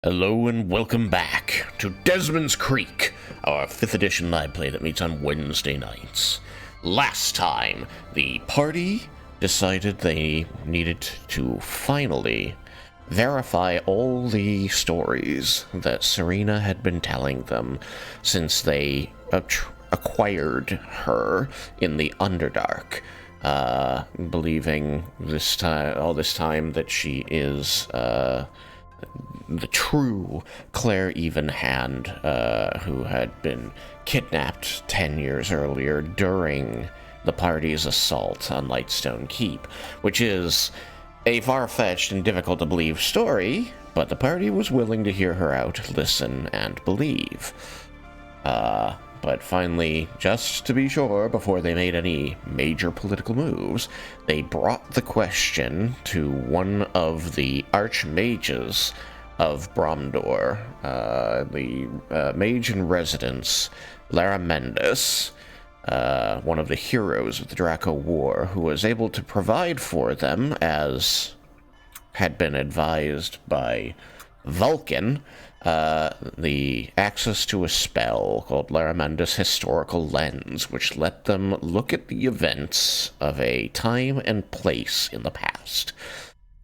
Hello and welcome back to Desmin's Creek, our 5th edition live play that meets on Wednesday nights. Last time, the party decided they needed to finally verify all the stories that Serena had been telling them since they acquired her in the Underdark, believing all this time that she is the true Claire Evenhand, who had been kidnapped 10 years earlier during the party's assault on Lightstone Keep, which is a far-fetched and difficult-to-believe story, but the party was willing to hear her out, listen, and believe. But finally, just to be sure, before they made any major political moves, they brought the question to one of the archmages of Bromdor, the mage in residence, Lara Mendes, one of the heroes of the Draco War, who was able to provide for them, as had been advised by Vulcan, the access to a spell called Laramanda's Historical Lens, which let them look at the events of a time and place in the past.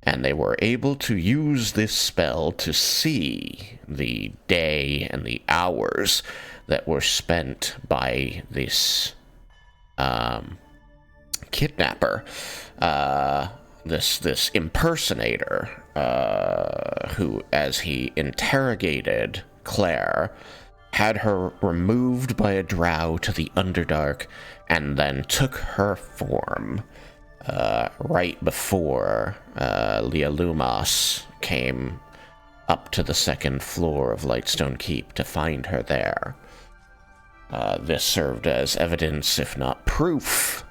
And they were able to use this spell to see the day and the hours that were spent by this kidnapper, this impersonator, who, as he interrogated Claire, had her removed by a drow to the Underdark and then took her form right before Leah Lumas came up to the second floor of Lightstone Keep to find her there. This served as evidence, if not proof,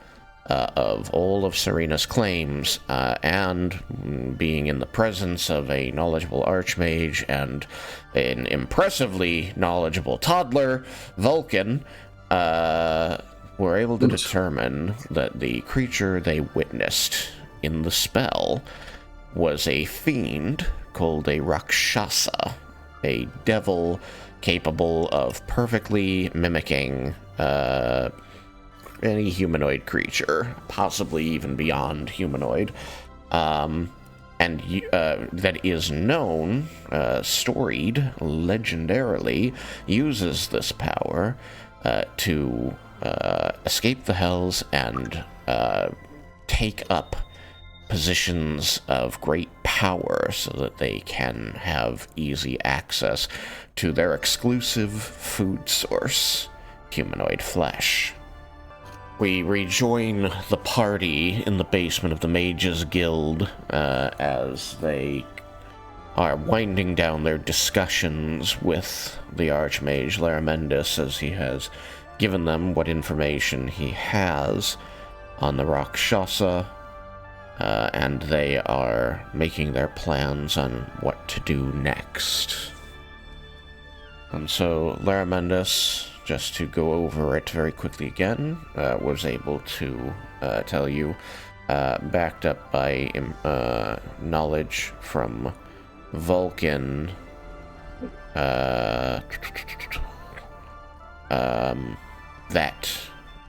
of all of Serena's claims, and being in the presence of a knowledgeable archmage and an impressively knowledgeable toddler, Vulcan, were able to determine that the creature they witnessed in the spell was a fiend called a Rakshasa, a devil capable of perfectly mimicking any humanoid creature, possibly even beyond humanoid, and that is known, storied, legendarily, uses this power to escape the Hells and take up positions of great power so that they can have easy access to their exclusive food source, humanoid flesh. We rejoin the party in the basement of the Mages Guild as they are winding down their discussions with the Archmage Laramendis, as he has given them what information he has on the Rakshasa, and they are making their plans on what to do next. And so Laramendis, just to go over it very quickly again, was able to tell you, backed up by knowledge from Vulcan, that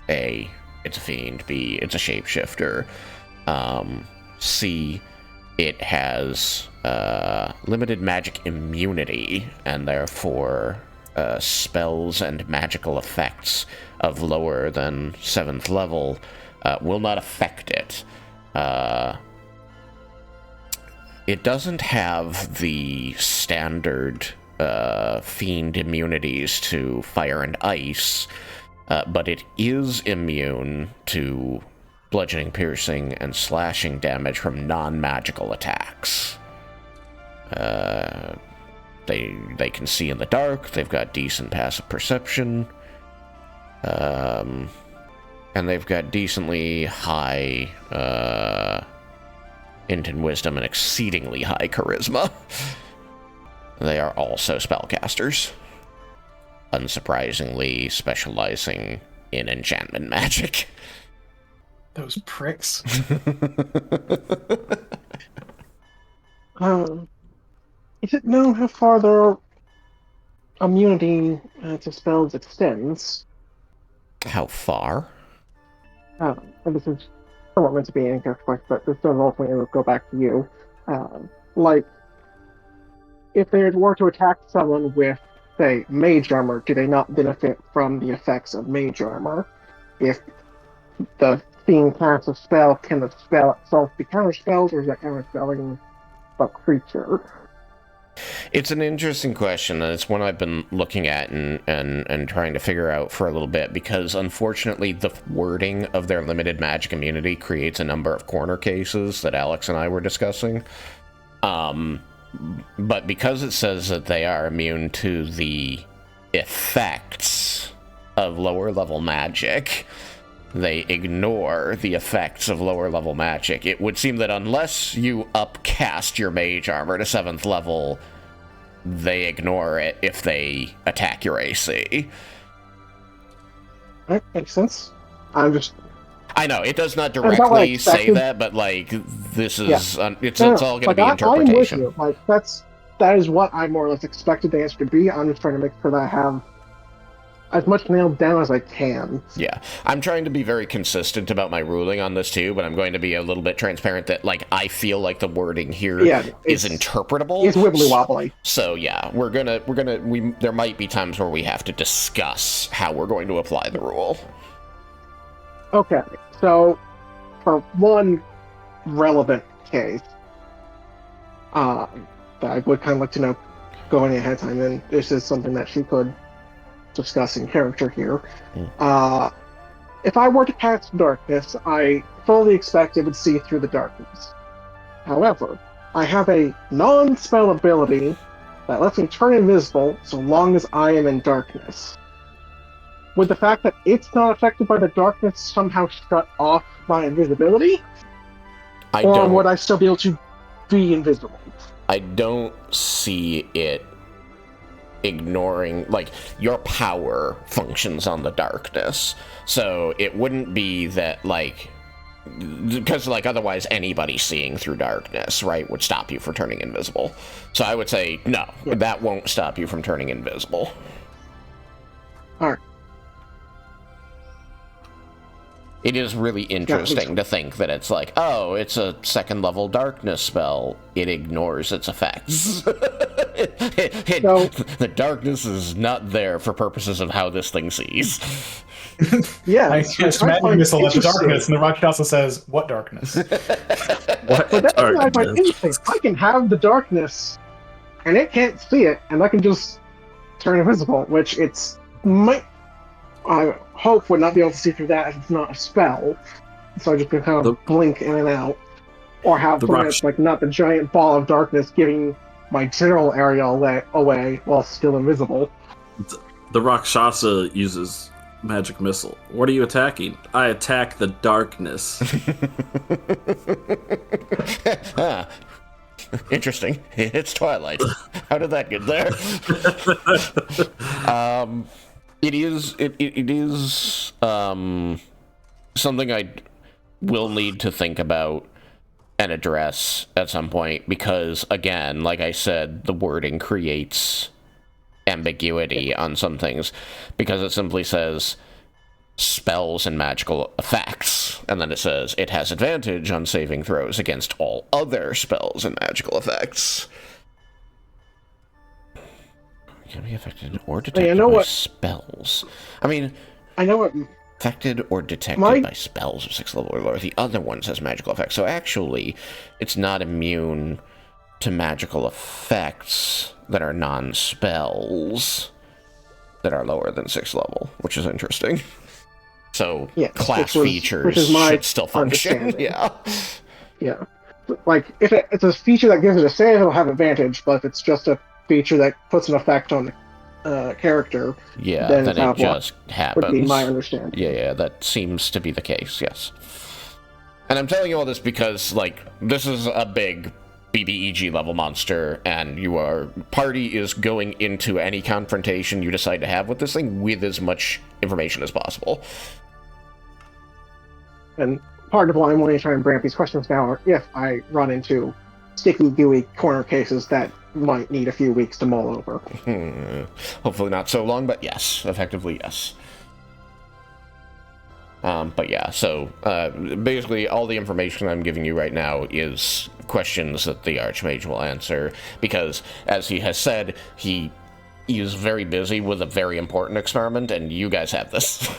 A, it's a fiend, B, it's a shapeshifter, C, it has limited magic immunity, and therefore spells and magical effects of lower than 7th level will not affect it. It doesn't have the standard fiend immunities to fire and ice, but it is immune to bludgeoning, piercing, and slashing damage from non-magical attacks. They can see in the dark, they've got decent passive perception, and they've got decently high int and wisdom and exceedingly high charisma. They are also spellcasters, unsurprisingly specializing in enchantment magic. Those pricks. Is it known how far their immunity to spells extends? How far? And this is somewhat meant to be an incorrect question, but this does ultimately go back to you. Like, if they were to attack someone with, say, mage armor, do they not benefit from the effects of mage armor? If the being casts a spell, can the spell itself be counterspelled, or is that counterspelling a creature? It's an interesting question, and it's one I've been looking at and trying to figure out for a little bit, because unfortunately the wording of their limited magic immunity creates a number of corner cases that Alex and I were discussing. But because it says that they are immune to the effects of lower level magic, they ignore the effects of lower level magic. It would seem that unless you upcast your mage armor to 7th level, they ignore it if they attack your AC. That makes sense. I know, it does not directly say that, but, like, this is... Yeah. It's all going to be interpretation. I'm with you. Like, that is what I more or less expected the answer to be. I'm just trying to make sure that I have as much nailed down as I can. Yeah, I'm trying to be very consistent about my ruling on this too, but I'm going to be a little bit transparent that, like, I feel like the wording here is interpretable. It's wibbly wobbly. So yeah, there might be times where we have to discuss how we're going to apply the rule. Okay, so for one relevant case, that I would kind of like to know going ahead of time, and this is something that she could discuss in character here. If I were to cast darkness, I fully expect it would see through the darkness. However, I have a non-spell ability that lets me turn invisible so long as I am in darkness. Would the fact that it's not affected by the darkness somehow shut off my invisibility? Or would I still be able to be invisible? I don't see it ignoring, like, your power functions on the darkness, so it wouldn't be that, like, because, like, otherwise anybody seeing through darkness, right, would stop you from turning invisible. So I would say no, that won't stop you from turning invisible. Alright. It is really interesting to think that it's like, oh, it's a 2nd level darkness spell. It ignores its effects. The darkness is not there for purposes of how this thing sees. Yeah, I just imagine missile of the darkness, and the rocket also says, "What darkness?" What darkness? I can have the darkness, and it can't see it, and I can just turn invisible, which I hope would not be able to see through that if it's not a spell. So I just can kind of blink in and out. Or have something that's like not the giant ball of darkness giving my general area away while still invisible. The Rakshasa uses magic missile. What are you attacking? I attack the darkness. Interesting. It's Twilight. How did that get there? It is something I will need to think about and address at some point, because, again, like I said, the wording creates ambiguity on some things, because it simply says spells and magical effects, and then it says it has advantage on saving throws against all other spells and magical effects. Can be affected or detected by spells. I mean, I know what. Affected or detected by spells of 6th level or lower. The other one says magical effects. So actually, it's not immune to magical effects that are non-spells that are lower than 6th level, which is interesting. So class features should still function. Yeah. Yeah. Like, if it's a feature that gives it a save, it'll have advantage, but if it's just a feature that puts an effect on the character, then it just happens. Would be my understanding. Yeah, that seems to be the case, yes. And I'm telling you all this because, like, this is a big BBEG level monster, and your party is going into any confrontation you decide to have with this thing with as much information as possible. And part of why I'm wanting to try and bring up these questions now are if I run into sticky, gooey corner cases that might need a few weeks to mull over. Hopefully not so long, but yes, effectively yes. But yeah, so basically all the information I'm giving you right now is questions that the Archmage will answer, because, as he has said, he is very busy with a very important experiment, and you guys have this.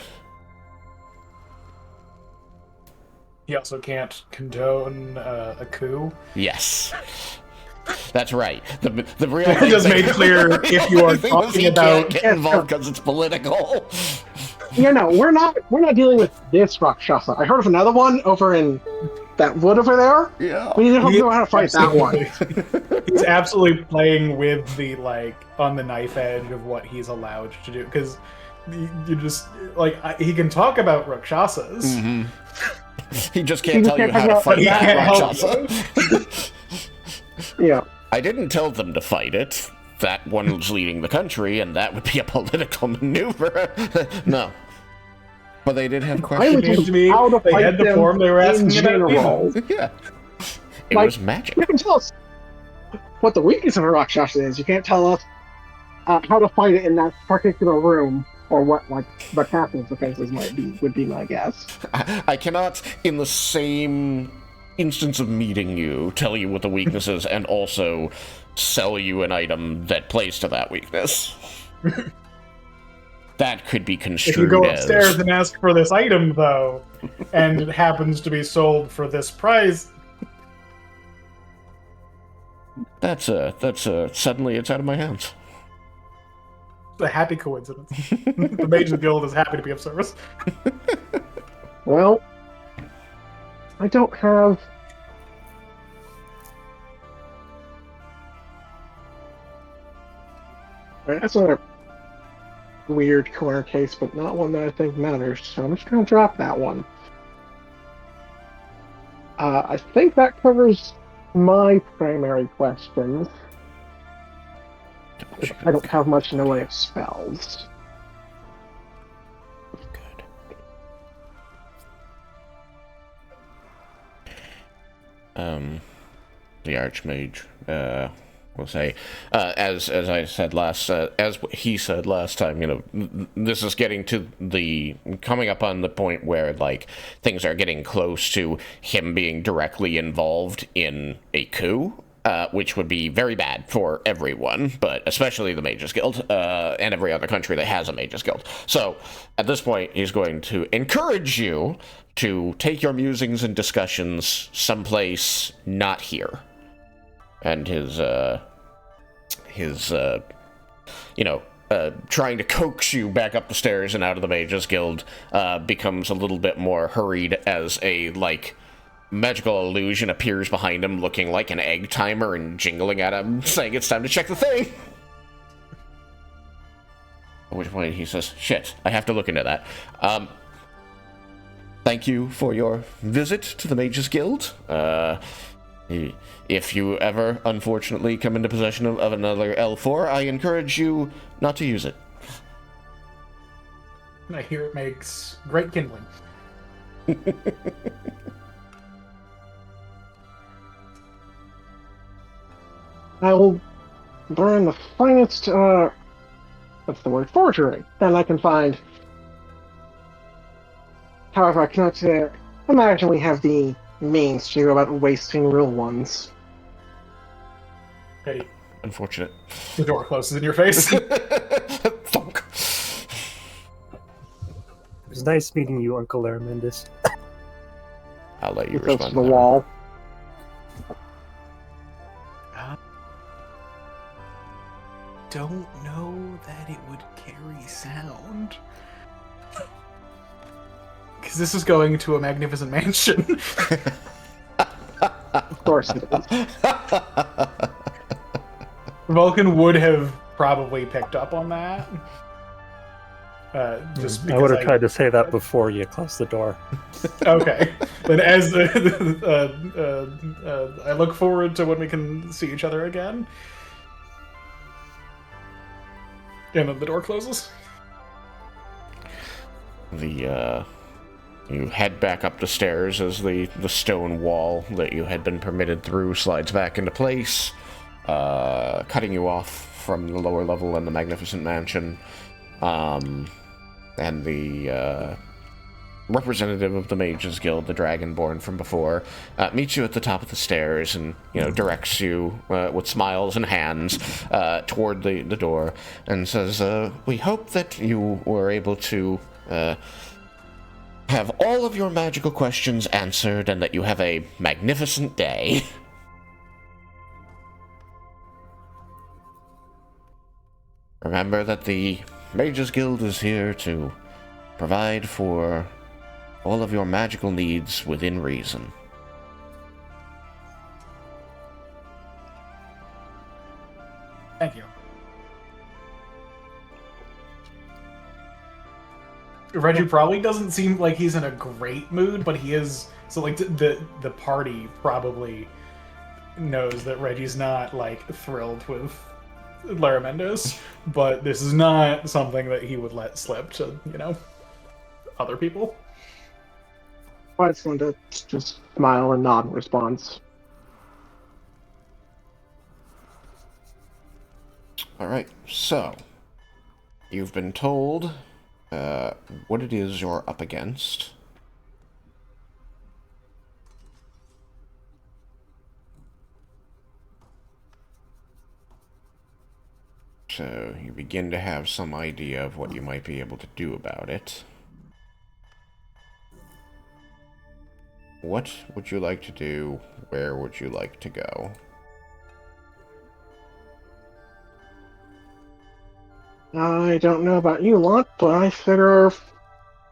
He also can't condone a coup. Yes. That's right. The real It just made clear if you are talking about... can't get involved because it's political. Yeah, no, we're not dealing with this Rakshasa. I heard of another one over in that wood over there. Yeah. We need to know how to fight that one. He's absolutely playing with the, like, on the knife edge of what he's allowed to do. Because you just, like, he can talk about Rakshasas. Mm-hmm. He just can't tell you how to fight that Rakshasa. Yeah. I didn't tell them to fight it. That one was leading the country, and that would be a political maneuver. No. But they did have questions. To me, how to they fight had the them form they were asking in general. Yeah. It Like, was magic. You can tell us what the weakness of a Rakshasa is. You can't tell us how to fight it in that particular room, or what, like, the captain's defenses would be my guess. I cannot, in the same instance of meeting you, tell you what the weakness is, and also sell you an item that plays to that weakness. That could be construed as... If you go upstairs and ask for this item, though, and it happens to be sold for this price... That's suddenly it's out of my hands. A happy coincidence. The Mages Guild is happy to be of service. Well, I don't have... That's another weird corner case, but not one that I think matters, so I'm just going to drop that one. I think that covers my primary questions. I don't have much in the way of spells. Good. The Archmage, will say, as I said last, as he said last time, you know, this is getting to coming up on the point where, like, things are getting close to him being directly involved in a coup, which would be very bad for everyone, but especially the Mages Guild, and every other country that has a Mages Guild. So, at this point, he's going to encourage you to take your musings and discussions someplace not here. And his trying to coax you back up the stairs and out of the Mages Guild becomes a little bit more hurried as a, like, magical illusion appears behind him looking like an egg timer and jingling at him, saying it's time to check the thing. At which point he says, shit, I have to look into that. Thank you for your visit to the Mages Guild. If you ever, unfortunately, come into possession of another L4, I encourage you not to use it. I hear it makes great kindling. I will burn the finest, what's the word, forgery that I can find. However, I cannot imagine we have the means to go about wasting real ones. Hey, Unfortunate. the door closes in your face. Thunk. It was nice meeting you, Uncle Aramindis. I'll let you He goes respond to the to that. wall. Don't know that it would carry sound. Because this is going to a magnificent mansion. Of course it is. Vulcan would have probably picked up on that. Just I because would have tried to say that before you closed the door. Okay, but as I look forward to when we can see each other again. And then the door closes. You head back up the stairs as the stone wall that you had been permitted through slides back into place. cutting you off from the lower level in the Magnificent Mansion. And the representative of the Mages Guild, the Dragonborn from before, meets you at the top of the stairs and, directs you with smiles and hands toward the door and says, we hope that you were able to have all of your magical questions answered and that you have a magnificent day. Remember that the Mages Guild is here to provide for all of your magical needs within reason. Thank you. Reggie probably doesn't seem like he's in a great mood, but he is. So, like, the party probably knows that Reggie's not, like, thrilled with Laramendos, but this is not something that he would let slip to, other people. I just want to just smile and nod in response. Alright, so you've been told what it is you're up against. So you begin to have some idea of what you might be able to do about it. What would you like to do? Where would you like to go? I don't know about you lot, but I figure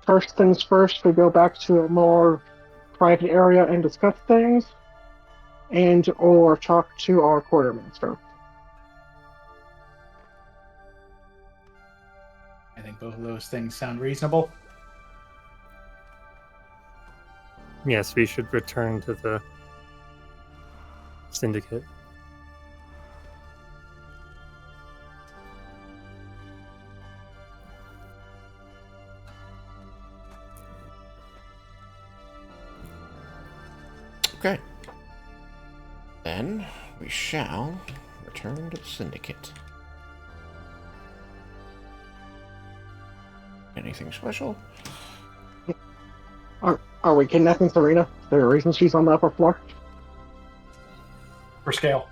first things first, we go back to a more private area and discuss things, and or talk to our quartermaster. I think both of those things sound reasonable. Yes, we should return to the Syndicate. Okay. Then we shall return to the Syndicate. Anything special? Are we kidnapping Serena? Is there a reason she's on the upper floor? For scale.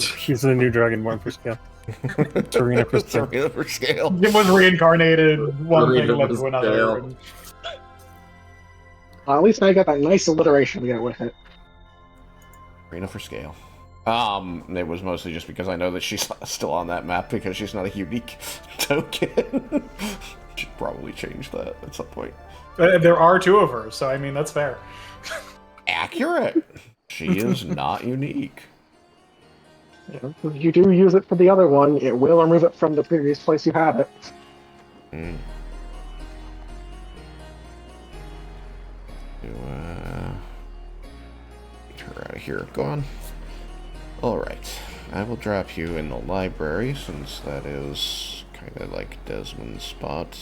She's the new Dragonborn for scale. Serena for scale. Serena for scale. It was reincarnated, one thing led to Scale. another. And At least I got that nice alliteration to go with it. Serena for scale. It was mostly just because I know that she's still on that map because she's not a unique token. Should probably change that at some point. there are two of her, so I mean, that's fair. Accurate. She is not unique. If you do use it for the other one, it will remove it from the previous place you had it. Mm. Get her out of here. Go on. Alright. I will drop you in the library since that is kind of like Desmin's spot,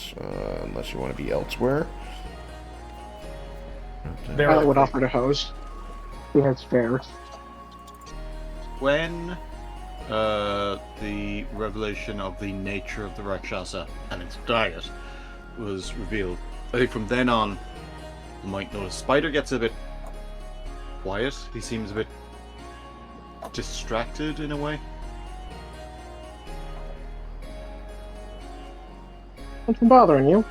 unless you want to be elsewhere. I would offer to hose. He has spares. When the revelation of the nature of the Rakshasa and its diet was revealed, I think from then on, you might notice Spider gets a bit quiet. He seems a bit distracted in a way. What's bothering you?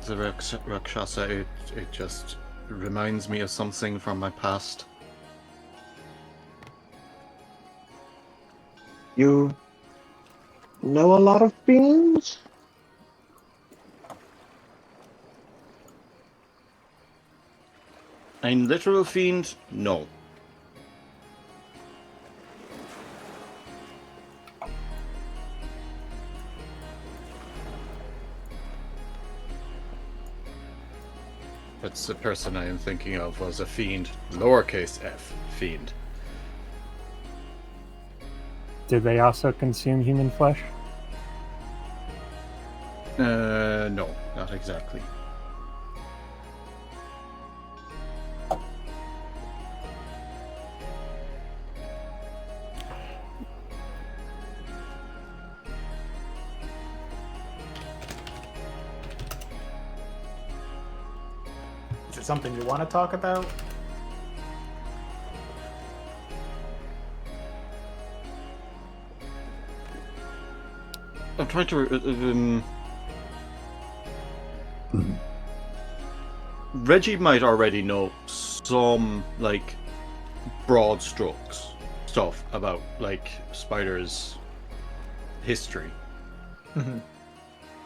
The Rakshasa, it just reminds me of something from my past. You know a lot of beings? A literal fiend? No. But the person I am thinking of was a fiend, lowercase f, fiend. Did they also consume human flesh? No, not exactly. Is it something you want to talk about? I'm trying to. Reggie might already know some, like, broad strokes stuff about, like, spiders' history. Mhm.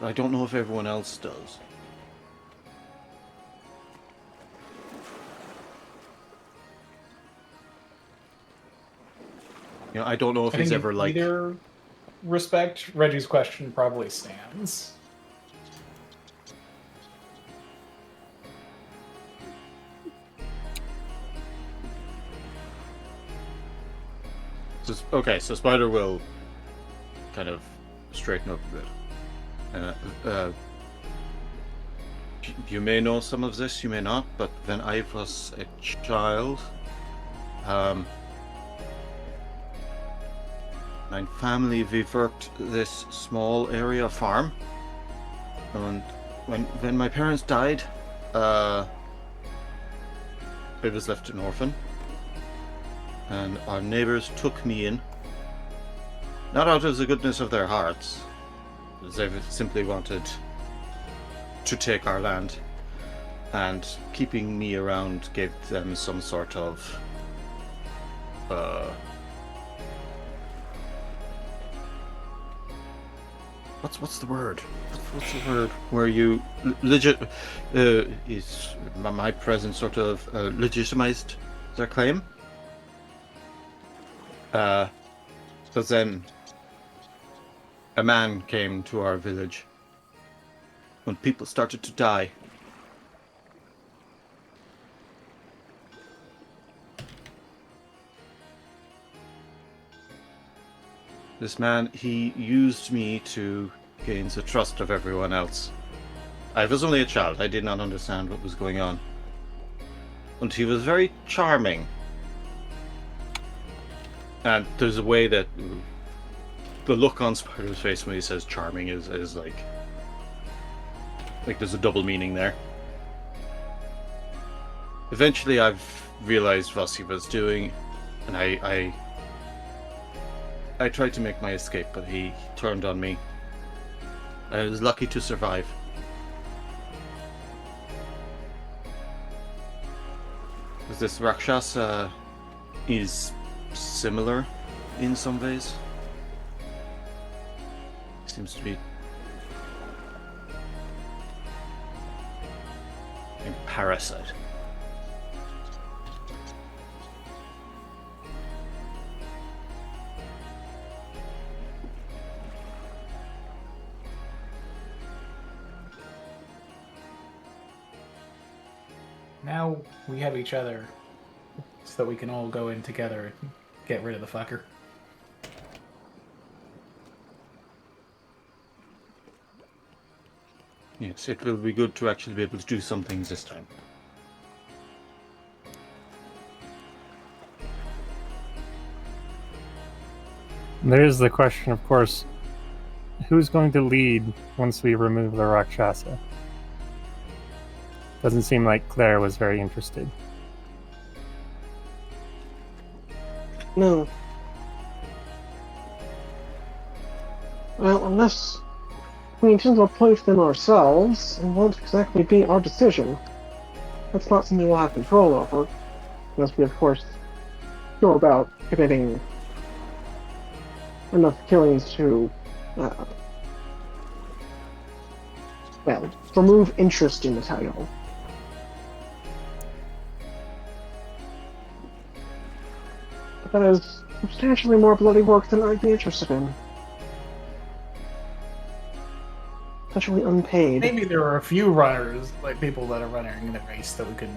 I don't know if everyone else does. You know, I don't know if I he's think ever, in like... either respect, Reggie's question probably stands. Okay, so Spider will kind of straighten up a bit. You may know some of this, you may not, but when I was a child, my family, we worked this small area farm, and when my parents died, I was left an orphan, and our neighbors took me in, not out of the goodness of their hearts, they simply wanted to take our land, and keeping me around gave them some sort of what's the word? What's the word where you is my presence sort of legitimized their claim? But then a man came to our village when people started to die. This man, he used me to gain the trust of everyone else. I was only a child, I did not understand what was going on. And he was very charming. And there's a way that the look on Spider's face when he says charming is like there's a double meaning there. Eventually I've realized what he was doing, and I tried to make my escape, but he turned on me. I was lucky to survive. This Rakshasa is similar in some ways. Seems to be a parasite. Now we have each other, so that we can all go in together and get rid of the fucker. Yes, it will be good to actually be able to do some things this time. There's the question, of course, who's going to lead once we remove the Rakshasa? Doesn't seem like Claire was very interested. No. Well, unless we intend to appoint them ourselves, it won't exactly be our decision. That's not something we'll have control over, unless we, of course, go about committing enough killings to, well, remove interest in the title. But that is substantially more bloody work than I'd be interested in. Especially unpaid. Maybe there are a few runners, like people that are running in the race, that we could,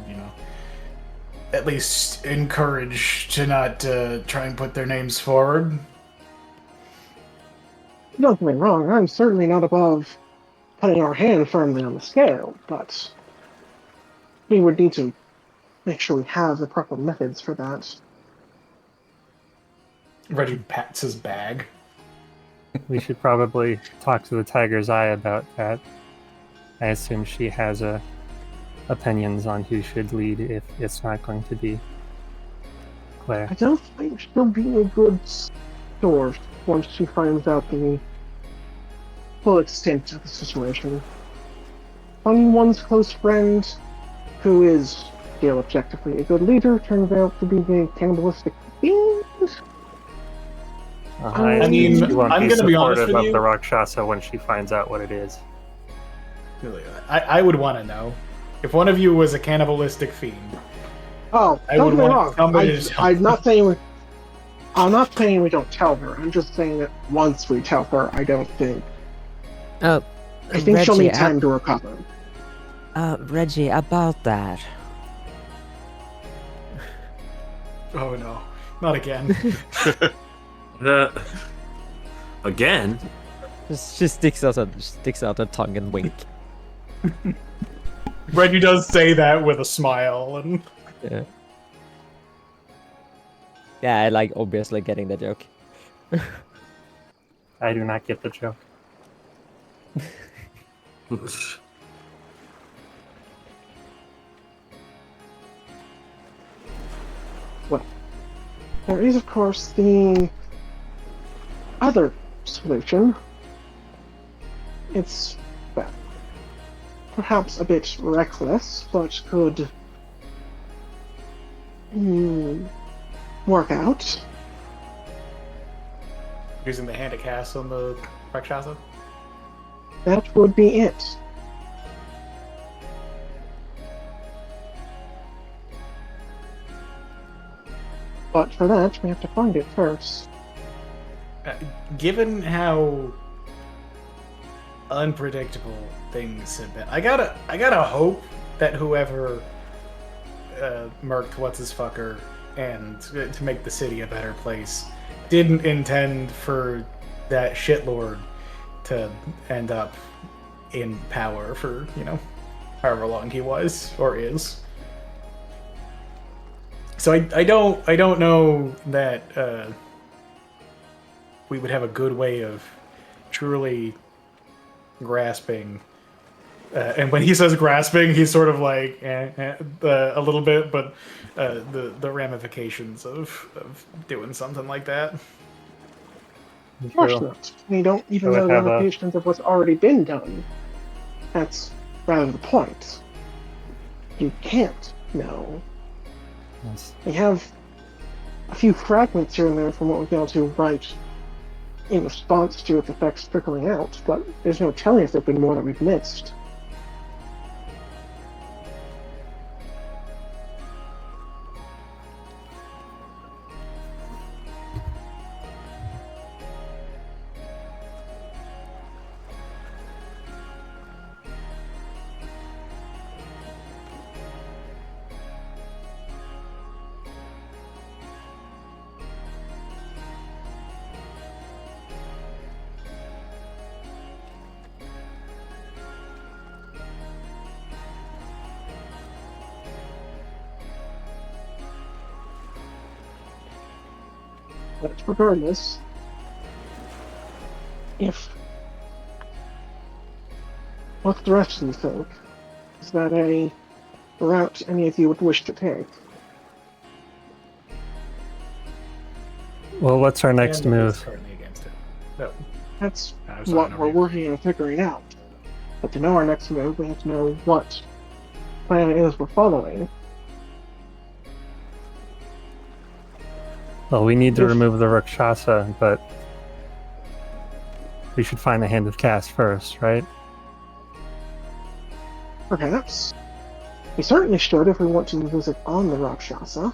at least encourage to not try and put their names forward. Don't get me wrong, I'm certainly not above putting our hand firmly on the scale, but we would need to make sure we have the proper methods for that. Reggie pats his bag. We should probably talk to the Tiger's Eye about that. I assume she has opinions on who should lead if it's not going to be Claire. I don't think she'll be a good source once she finds out the full extent of the situation. Someone's close friend, who is still objectively a good leader, turns out to be the cannibalistic fiend. I mean, she won't I'm be gonna be honest supportive with of you. the Rakshasa when she finds out what it is. I would want to know. If one of you was a cannibalistic fiend, Oh, I don't would get me want wrong. somebody to tell I'm not saying I'm not saying we don't tell her. I'm just saying that once we tell her, I think she'll need time to recover. Reggie, about that. Oh no, not again. Again? She sticks out a tongue and wink. Reggie does say that with a smile, and Yeah, I like obviously getting the joke. I do not get the joke. There is, of course, the other solution. It's, well, perhaps a bit reckless, but could work out. using the hand to cast on the Rakshasa. That would be it. But for that, we have to find it first. Given how unpredictable things have been, I gotta hope that whoever murked what's his fucker and to make the city a better place didn't intend for that shitlord to end up in power for, however long he was or is. So I don't know that we would have a good way of truly grasping. And when he says grasping, he's sort of like a little bit, but the ramifications of doing something like that. Of course not. We don't even know the ramifications of what's already been done. That's rather the point. You can't know. Yes. We have a few fragments here and there from what we've been able to write in response to its effects trickling out, but there's no telling if there have been more that we've missed. But regardless, what's the rest of you think? Is that a route any of you would wish to take? Well, what's our next And move? it's currently against it. No. That's I'm sorry, what no we're reason. working on figuring out. But to know our next move, we have to know what plan it is we're following. Well, we need to If- remove the Rakshasa, but we should find the Hand of Cast first, right? Perhaps. We certainly should if we want to use it on the Rakshasa.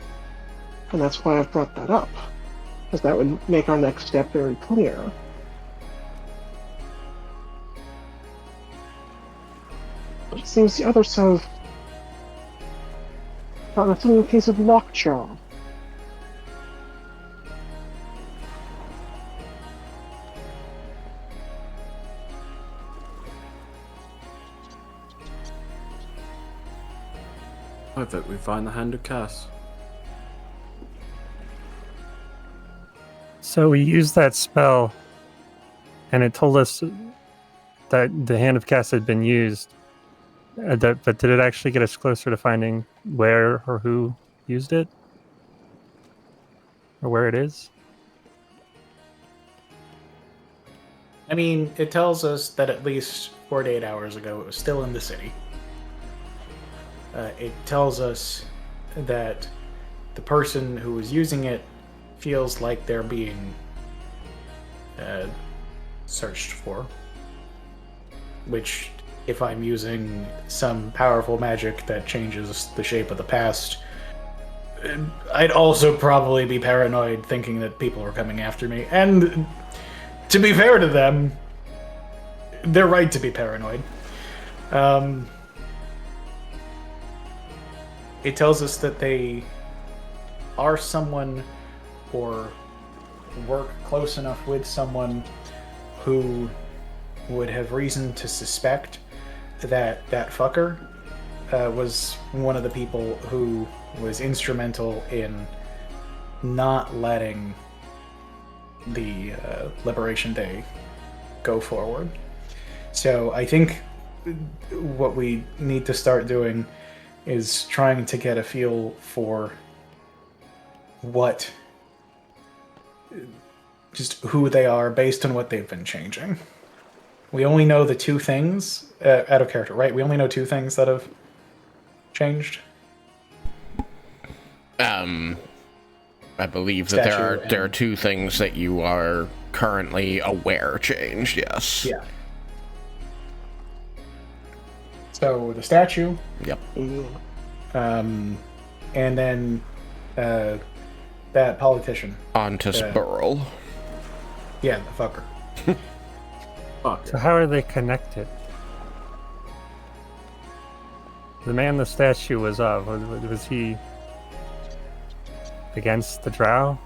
And that's why I've brought that up. Because that would make our next step very clear. But it seems the others have gotten a little case of lockjaw. I think we find the Hand of Cass. So we used that spell, and it told us that the Hand of Cast had been used. But did it actually get us closer to finding where or who used it? Or where it is? I mean, it tells us that at least 48 hours ago it was still in the city. It tells us that the person who was using it feels like they're being searched for. Which, if I'm using some powerful magic that changes the shape of the past, I'd also probably be paranoid thinking that people are coming after me. And to be fair to them, they're right to be paranoid. It tells us that they are someone or work close enough with someone who would have reason to suspect that that fucker was one of the people who was instrumental in not letting the Liberation Day go forward. So I think what we need to start doing is trying to get a feel for just who they are based on what they've been changing. We only know the two things out of character, right? We only know two things that have changed. I believe that there are two things that you are currently aware changed. Yes. Yeah. So the statue. Yep. And then that politician. Ontus Burl. Yeah, the fucker. Fuck. So how are they connected? The man the statue was of, was he against the drow?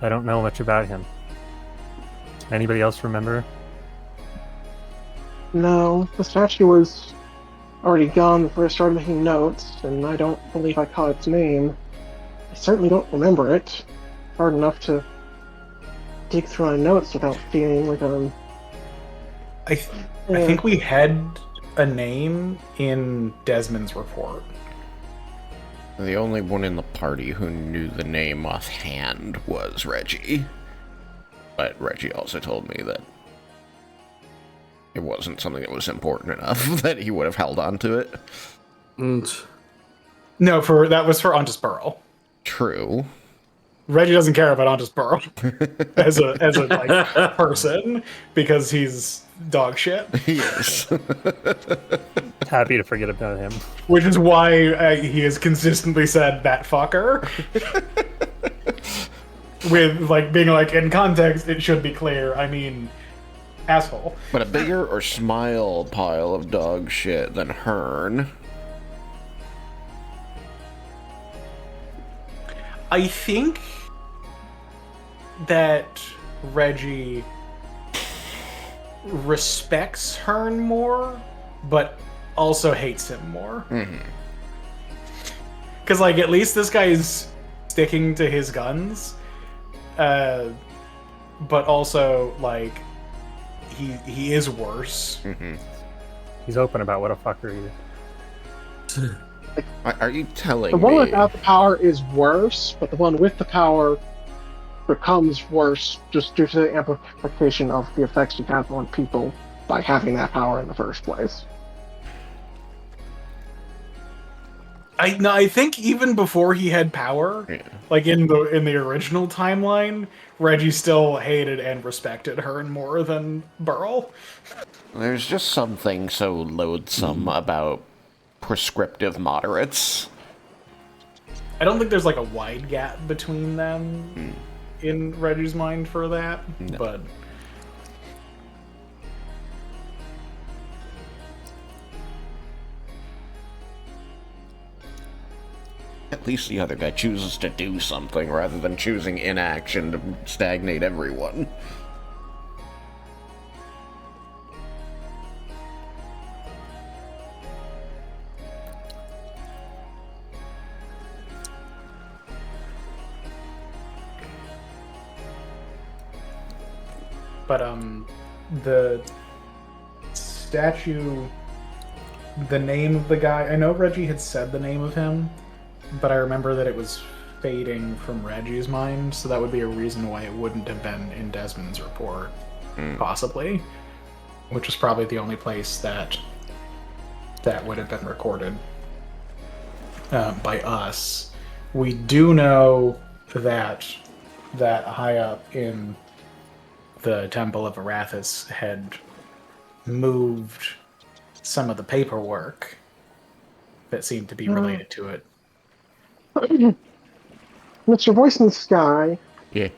I don't know much about him. Anybody else remember? No, the statue was already gone before I started making notes, and I don't believe I caught its name. I certainly don't remember it. Hard enough to dig through my notes without feeling like I'm... I think we had a name in Desmin's report. The only one in the party who knew the name offhand was Reggie. But Reggie also told me that it wasn't something that was important enough that he would have held on to it. No, that was for Ontus Burl. True. Reggie doesn't care about Ontus Burl as a like person because he's dog shit. He is. Happy to forget about him. Which is why he has consistently said that fucker. With like being like in context, it should be clear. I mean, asshole. But a bigger or smile pile of dog shit than Hearn. I think that Reggie respects Hearn more, but also hates him more. Because, like, at least this guy's sticking to his guns, but also, like, he is worse. He's open about what a fucker he is. Are you telling The me? one without the power is worse, but the one with the power becomes worse just due to the amplification of the effects you have on people by having that power in the first place. I think even before he had power, like in the original timeline, Reggie still hated and respected Hearn more than Burl. There's just something so loathsome about prescriptive moderates. I don't think there's like a wide gap between them in Reggie's mind for that, No. but At least the other guy chooses to do something rather than choosing inaction to stagnate everyone. but the statue, the name of the guy. I know Reggie had said the name of him, but I remember that it was fading from Reggie's mind, so that would be a reason why it wouldn't have been in Desmond's report, possibly. Which is probably the only place that would have been recorded by us. We do know that high up in the Temple of Arathis had moved some of the paperwork that seemed to be related to it. Mr. Voice in the Sky, Yeah.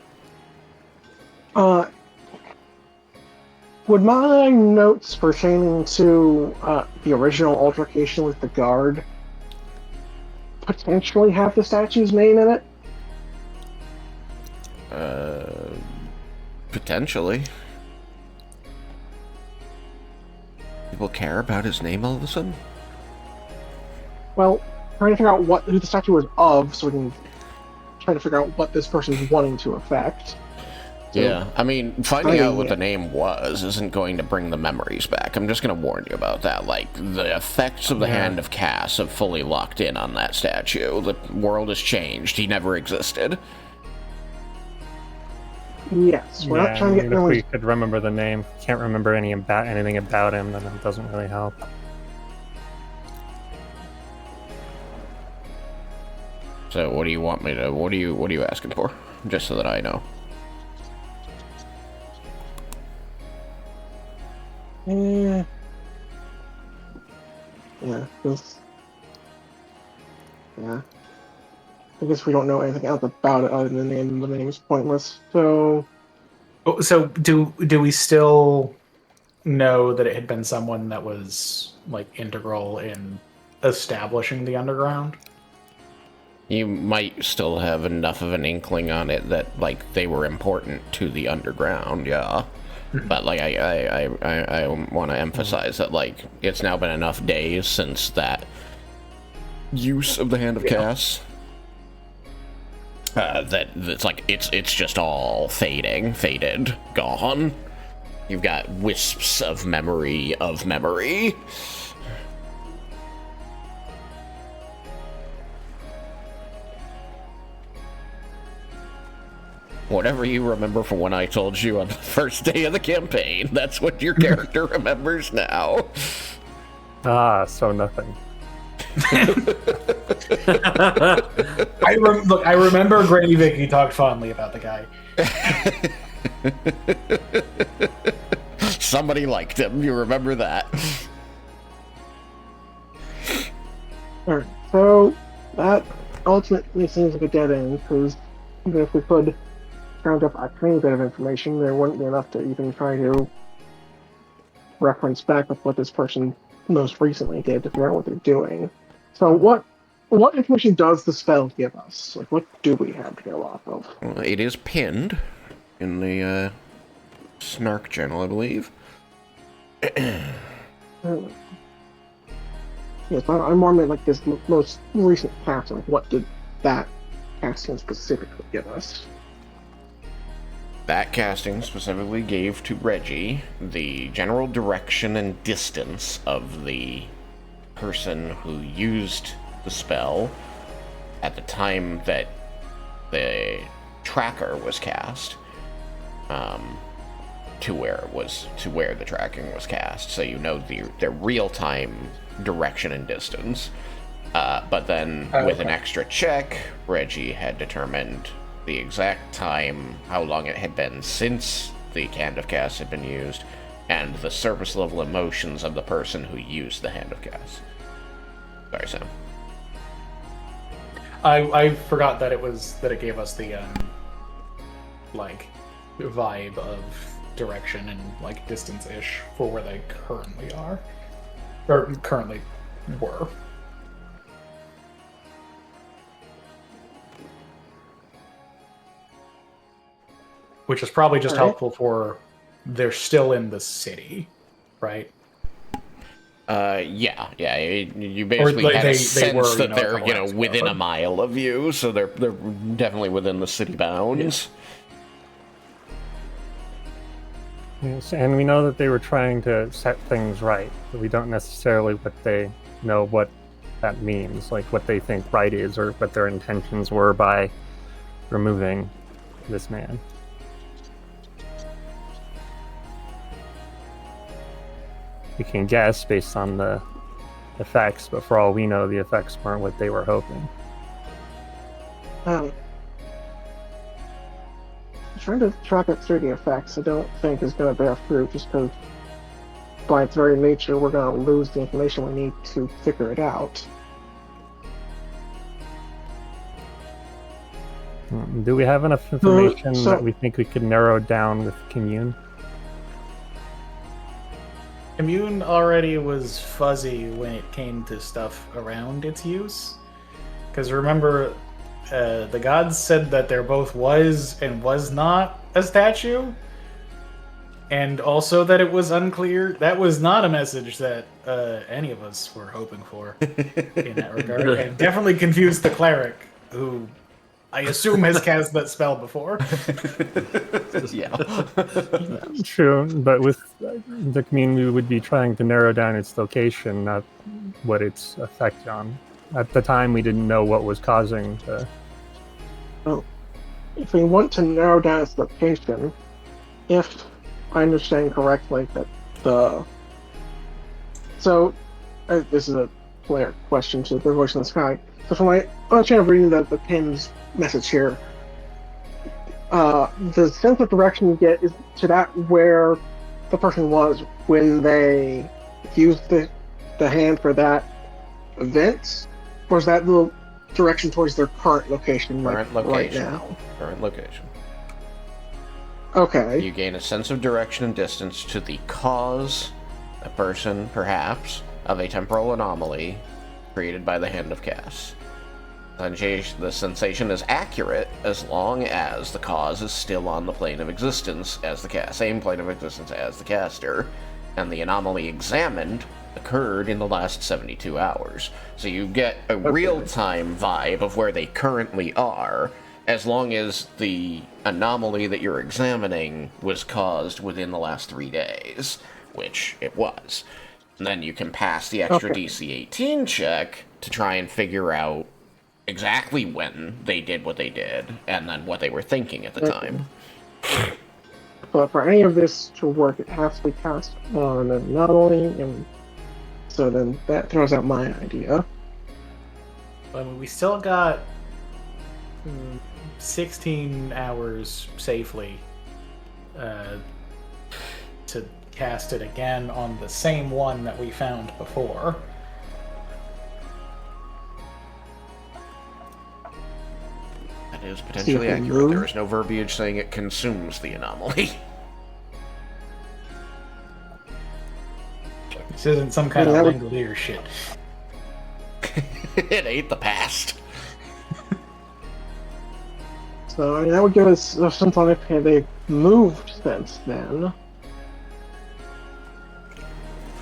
would my notes pertaining to the original altercation with the guard potentially have the statue's name in it? Potentially. People care about his name all of a sudden? Well, trying to figure out who the statue was of, so we can try to figure out what this person's wanting to affect. So, Yeah, I mean, finding out what the name was isn't going to bring the memories back. I'm just going to warn you about that. Like, the effects of the Hand of Cass have fully locked in on that statue. The world has changed. He never existed. Yes, we're not trying to get if memories. we could remember the name, can't remember anything about him, then it doesn't really help. So what do you want me to, what are you asking for? Just so that I know. Yeah, I guess we don't know anything else about it other than the name is pointless. So Do we still know that it had been someone that was like integral in establishing the underground? You might still have enough of an inkling on it that, like, they were important to the underground, yeah. But, like, I want to emphasize that, like, it's now been enough days since that use of the Hand of Cass that it's like, it's just all faded, gone. You've got wisps of memory of memory. Whatever you remember from when I told you on the first day of the campaign, that's what your character remembers now. Ah, so nothing. I remember Granny Vicky talked fondly about the guy. Somebody liked him, you remember that. Alright, so that ultimately seems like a dead end, because even if we could round up a tiny bit of information, there wouldn't be enough to even try to reference back with what this person most recently did to figure out what they're doing. So what information does the spell give us? Like, what do we have to go off of? Well, it is pinned in the Snark journal, I believe. Yes, I'm more like this most recent casting. Like, what did that casting specifically give us? That casting specifically gave to Reggie the general direction and distance of the person who used the spell at the time that the tracker was cast, to where the tracking was cast, so you know the real-time direction and distance. But then with an extra check, Reggie had determined the exact time, how long it had been since the Hand of Cass had been used, and the surface level emotions of the person who used the Hand of Cass. Sorry, Sam. I forgot that it gave us the like vibe of direction and like distance-ish for where they currently are, or currently were. Which is probably just helpful for they're still in the city, right? Yeah. You basically like had a they sense were, that a they're, couple hours ago, within but- a mile of you, so they're definitely within the city bounds. Yes, and we know that they were trying to set things right, but we don't necessarily know what that means, like what they think right is, or what their intentions were by removing this man. We can guess based on the effects, but for all we know, the effects weren't what they were hoping. Trying to track it through the effects, I don't think is going to bear fruit, just because by its very nature, we're going to lose the information we need to figure it out. Do we have enough information that we think we could narrow down with Commune? Commune already was fuzzy when it came to stuff around its use. Because remember, the gods said that there both was and was not a statue, and also that it was unclear. That was not a message that any of us were hoping for in that regard. It definitely confused the cleric, who I assume has cast that spell before. Yeah. True, but with the Commune, we would be trying to narrow down its location, not what its effect on. At the time, we didn't know what was causing the... Oh. If we want to narrow down its location, if I understand correctly, that the... So, this is a player question to the voice in the sky. So from my understanding of reading the pin's message here, the sense of direction you get is to that where the person was when they used the hand for that event, or is that the direction towards their current location, Current right location. now? Current location. Okay. You gain a sense of direction and distance to the cause, a person, perhaps, of a temporal anomaly created by the Hand of Cass. The sensation is accurate as long as the cause is still on the plane of existence as the same plane of existence as the caster, and the anomaly examined occurred in the last 72 hours. So you get a real-time vibe of where they currently are, as long as the anomaly that you're examining was caused within the last 3 days, which it was. And then you can pass the extra DC 18 check to try and figure out exactly when they did what they did, and then what they were thinking at the time. But for any of this to work, it has to be cast on an anomaly, and so then that throws out my idea. But we still got 16 hours safely to cast it again on the same one that we found before. That is potentially accurate. There is no verbiage saying it consumes the anomaly. This isn't some kind of Langolier shit. It ain't the past. So I mean, that would give us some time if they moved since then.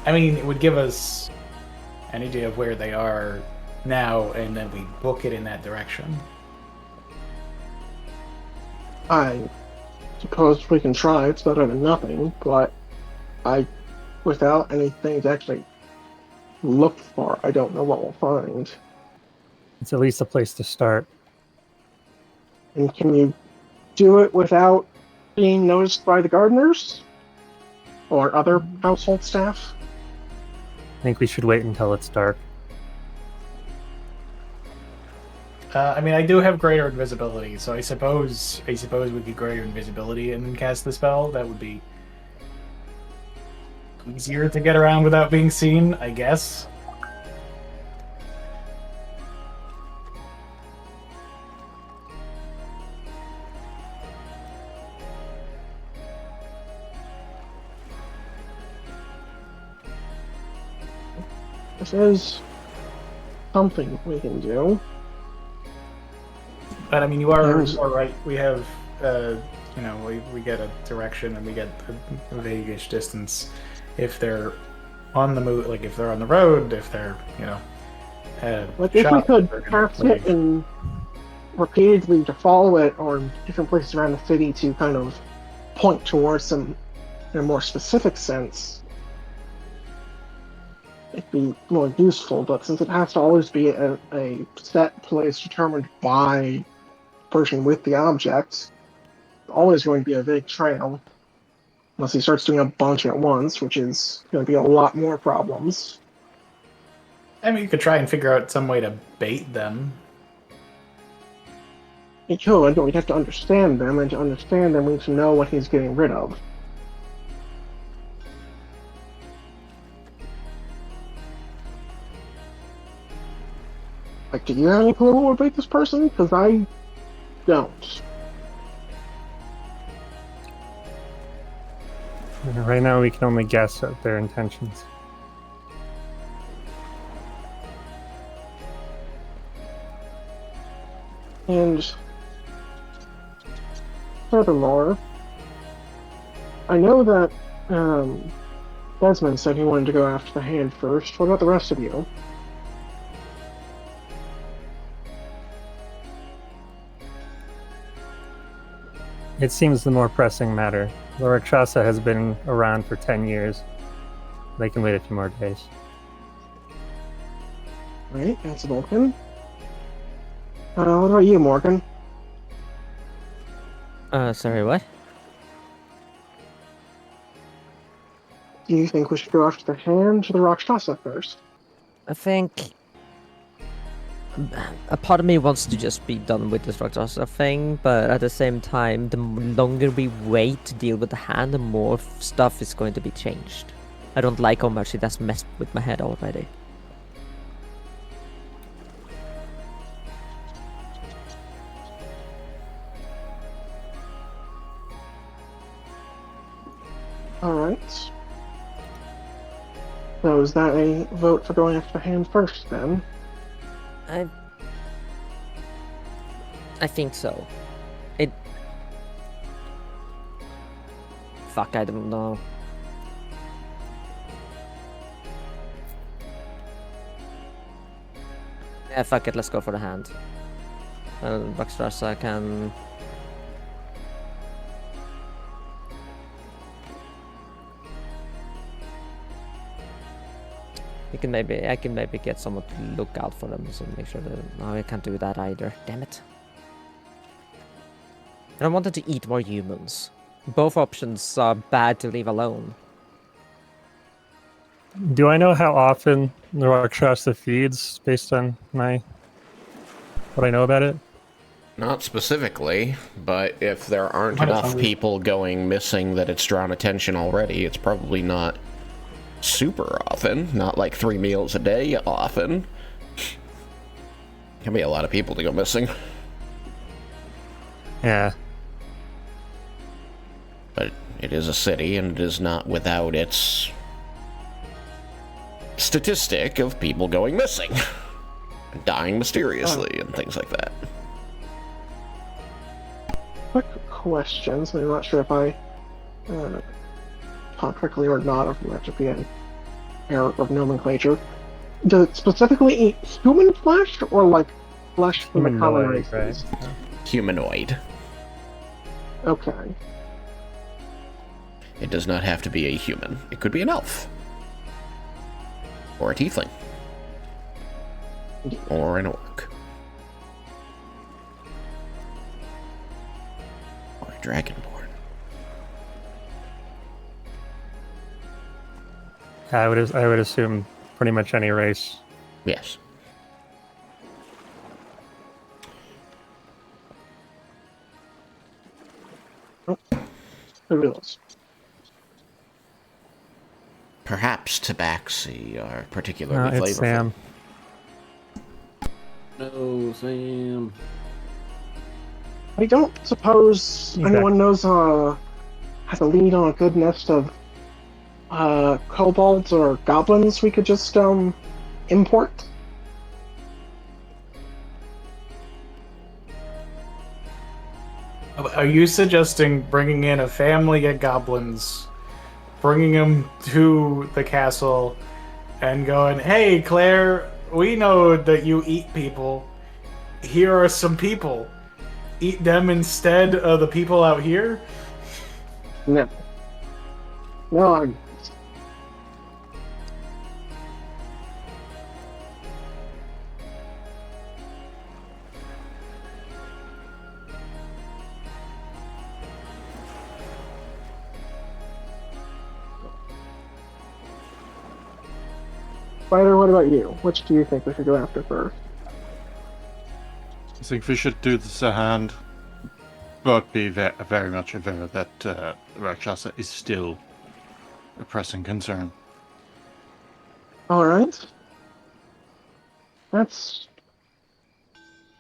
I mean, it would give us an idea of where they are now, and then we book it in that direction. I suppose we can try. It's better than nothing, but without anything to actually look for, I don't know what we'll find. It's at least a place to start. And can you do it without being noticed by the gardeners? Or other household staff? I think we should wait until it's dark. I mean, I do have greater invisibility, so I suppose we could greater invisibility and then cast the spell. That would be easier to get around without being seen, I guess. This is something we can do. But I mean, you are right. We have, we get a direction and we get a vague-ish distance. If they're on the move, like if they're on the road, if they're, like if we could cast it and repeatedly to follow it, or different places around the city to kind of point towards some in a more specific sense, it'd be more useful, but since it has to always be a set place determined by the person with the object, it's always going to be a vague trail. Unless he starts doing a bunch at once, which is going to be a lot more problems. I mean, you could try and figure out some way to bait them. He could, but we'd have to understand them, and to understand them, we need to know what he's getting rid of. Like, do you have any clue what would bait this person? Because I don't. Right now, we can only guess at their intentions. And furthermore, I know that Desmin said he wanted to go after the hand first. What about the rest of you? It seems the more pressing matter. The Rakshasa has been around for 10 years. They can wait a few more days. Right, that's Vulcan. What about you, Morgan? Sorry, what? Do you think we should go after the hand or the Rakshasa first? I think a part of me wants to just be done with this Rakshasa thing, but at the same time, the longer we wait to deal with the hand, the more stuff is going to be changed. I don't like how much it has messed with my head already. Alright. So is that a vote for going after the hand first, then? I think so. Fuck, I don't know. Yeah, fuck it, let's go for the hand. Rakshasa can... I can maybe get someone to look out for them, so make sure that... No, I can't do that either. Damn it. And I wanted to eat more humans. Both options are bad to leave alone. Do I know how often the Rakshasa feeds based on what I know about it? Not specifically, but if there aren't enough people going missing that it's drawn attention already, it's probably not super often. Not like 3 meals a day often. Can be a lot of people to go missing. Yeah. But it is a city, and it is not without its statistic of people going missing. Dying mysteriously and things like that. Quick questions. I'm not sure if I taught correctly or not, or if there should be an error of nomenclature. Does it specifically eat human flesh, or like flesh from the common races? Right? Humanoid. Okay. It does not have to be a human. It could be an elf. Or a tiefling. Or an orc. Or a dragonborn. I would assume pretty much any race. Yes. Fabulous. Perhaps tabaxi are particularly No, it's flavorful. Sam. No, Sam. I don't suppose anyone knows has a lead on a good nest of kobolds or goblins we could just import? Are you suggesting bringing in a family of goblins, bringing them to the castle, and going, "Hey, Claire, we know that you eat people. Here are some people. Eat them instead of the people out here"? No. No, I'm. Spider, what about you? Which do you think we should go after first? I think we should do this a hand, but be very much aware that Rakshasa is still a pressing concern. Alright. That's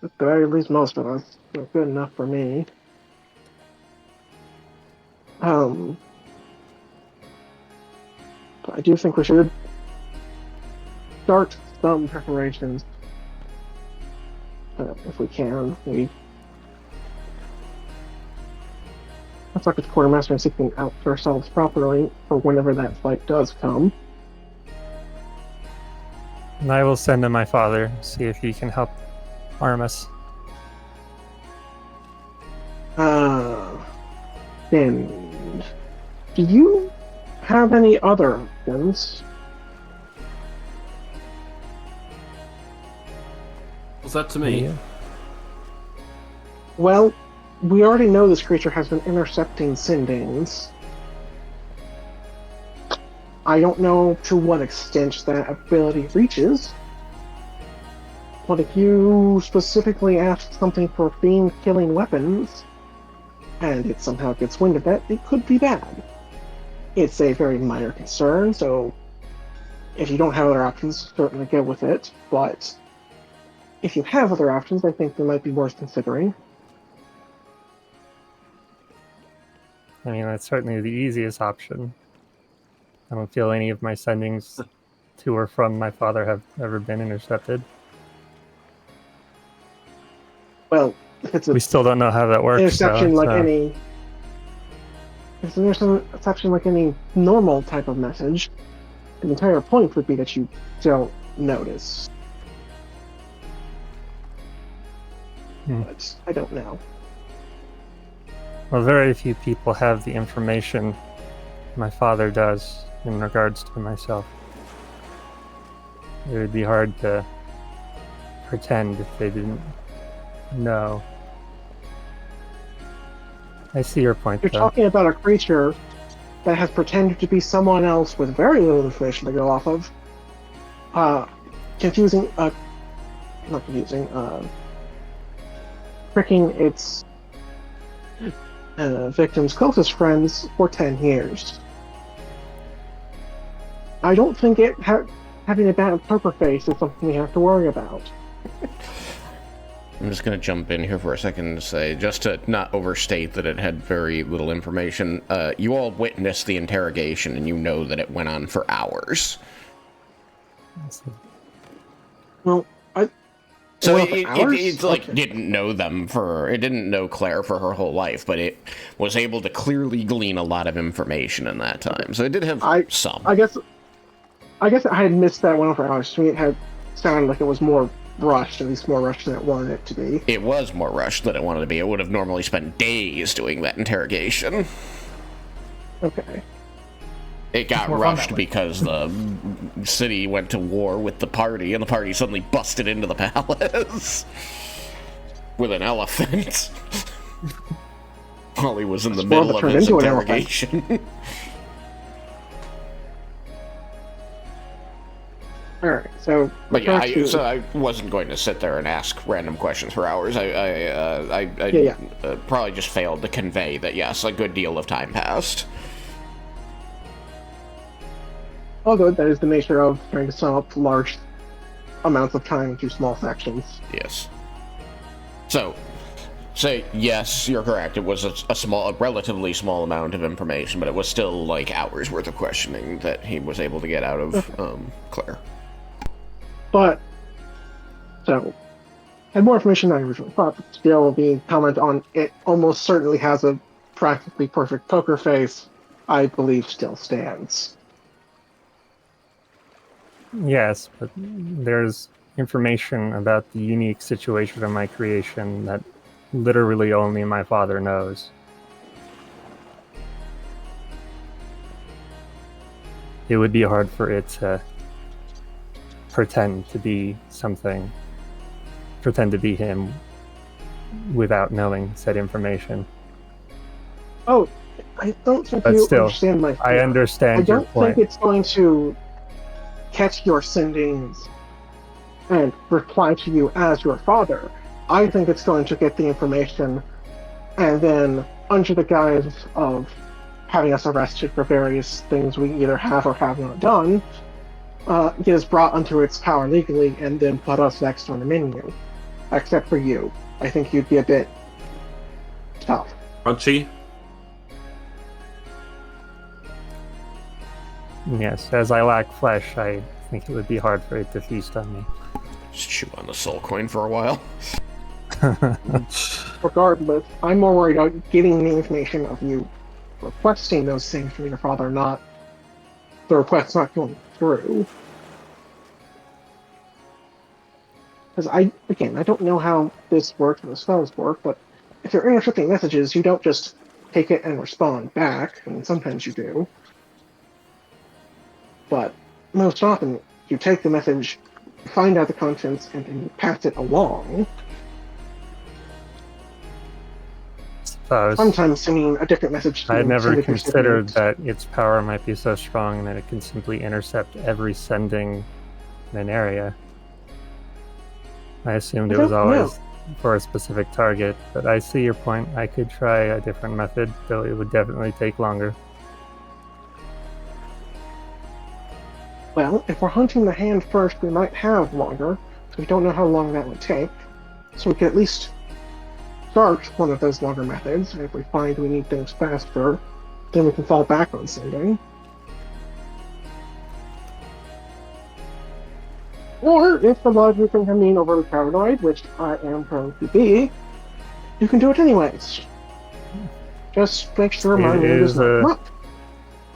at the very least most of us. Not good enough for me. But I do think we should start some preparations. If we can. Let's talk to the quartermaster and see if we can outfit ourselves properly for whenever that fight does come. And I will send to my father, see if he can help arm us. Then, do you have any other options? What's that to me? Yeah. Well, we already know this creature has been intercepting Sindanes. I don't know to what extent that ability reaches, but if you specifically ask something for fiend-killing weapons, and it somehow gets wind of that, it could be bad. It's a very minor concern, so if you don't have other options, certainly go with it, but if you have other options, I think they might be worth considering. I mean, that's certainly the easiest option. I don't feel any of my sendings to or from my father have ever been intercepted. Well, if it's We still don't know how that works. interception though, like so- any... If it's an interception like any normal type of message, the entire point would be that you don't notice. But I don't know. Well, very few people have the information my father does in regards to myself. It would be hard to pretend if they didn't know. I see your point, You're though. talking about a creature that has pretended to be someone else with very little information to go off of. Tricking its victim's closest friends for 10 years. I don't think having a bad poker face is something we have to worry about. I'm just going to jump in here for a second to say, just to not overstate that it had very little information, you all witnessed the interrogation and you know that it went on for hours. Well, So hours? it's like Okay. it didn't know Claire for her whole life, but it was able to clearly glean a lot of information in that time. So it did have some. I guess I had missed that one for hours. To me, it had sounded like it was more rushed, at least more rushed than it wanted it to be. It was more rushed than it wanted to be. It would have normally spent days doing that interrogation. Okay. It got more fun rushed that way. because the city went to war with the party, and the party suddenly busted into the palace with an elephant while he was in the Spoiled middle it of turned his into an elephant. interrogation. Alright, so... But yeah, back to- so I wasn't going to sit there and ask random questions for hours. I probably just failed to convey that, yes, a good deal of time passed. Although that is the nature of trying to sum up large amounts of time into small sections. Yes. So, say yes, you're correct. It was a relatively small amount of information, but it was still like hours worth of questioning that he was able to get out of Claire. But, so, had more information than I originally thought, but still the comment on it almost certainly has a practically perfect poker face, I believe still stands. Yes, but there's information about the unique situation of my creation that literally only my father knows. it would be hard for it to pretend to be something, pretend to be him without knowing said information. Oh, I don't think But you still, understand my I fear. understand I your don't point. think it's going to catch your sendings and reply to you as your father. I think it's going to get the information and then, under the guise of having us arrested for various things we either have or have not done, get us brought under its power legally and then put us next on the menu. Except for you. I think you'd be a bit tough. Crunchy. Yes, as I lack flesh, I think it would be hard for it to feast on me. Just chew on the soul coin for a while. Regardless, I'm more worried about getting the information of you requesting those things from your father, not the request not going through. Because I don't know how this works or the spells work, but if you're intercepting messages, you don't just take it and respond back. I mean, sometimes you do. But most often, you take the message, find out the contents, and then you pass it along. Suppose. Sometimes sending a different message to I had never sending considered recipient. that its power might be so strong that it can simply intercept every sending in an area. I assumed it was don't know. always for a specific target, but I see your point. I could try a different method, though it would definitely take longer. Well, if we're hunting the hand first, we might have longer, so we don't know how long that would take. So we could at least start one of those longer methods, and if we find we need things faster, then we can fall back on sending. Or, if the logic can come in overly paranoid, which I am prone to be, you can do it anyways. Just make sure my It mood is is not up.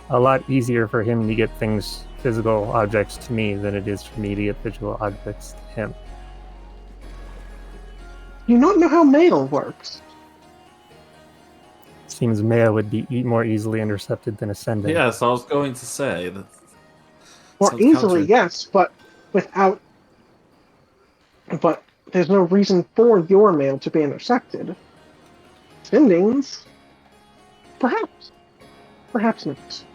a lot easier for him to get things, physical objects to me than it is for me to get visual objects to him. You don't know how mail works. Seems mail would be more easily intercepted than ascending. Yes, I was going to say that. More sounds easily, counter- yes, but without. But there's no reason for your mail to be intercepted. Sendings? Perhaps. Perhaps not.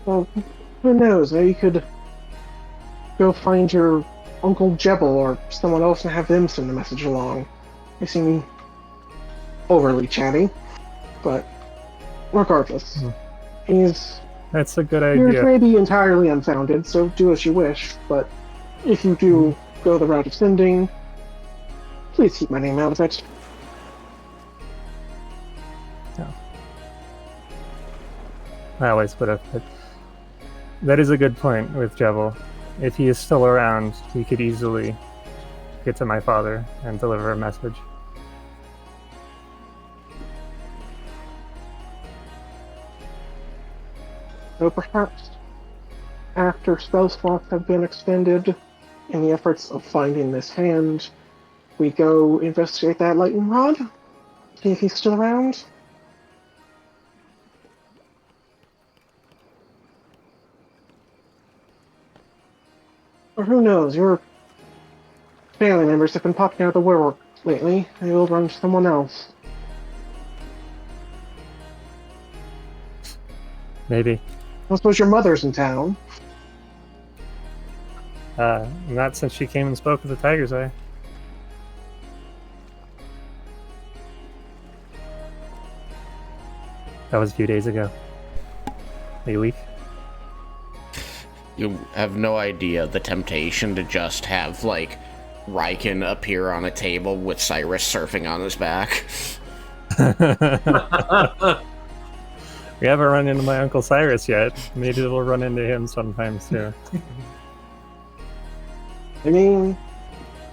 Well, who knows? Maybe you could go find your Uncle Jebel or someone else and have them send a message along. They seem overly chatty, but regardless, his That's a good fears idea. may be entirely unfounded, so do as you wish, but if you do go the route of sending, please keep my name out of it. I always would have, but that is a good point with Jebel. If he is still around, he could easily get to my father and deliver a message. So perhaps after spell slots have been expended in the efforts of finding this hand, we go investigate that lightning rod? See if he's still around? Or who knows, your family members have been popping out of the woodwork lately. Maybe we'll run to someone else. Maybe. I suppose your mother's in town. Not since she came and spoke with the Tiger's Eye. That was a few days ago. Maybe a week. You have no idea the temptation to just have, like, Raiken appear on a table with Cyrus surfing on his back. We haven't run into my Uncle Cyrus yet. Maybe we'll run into him sometime soon. I mean,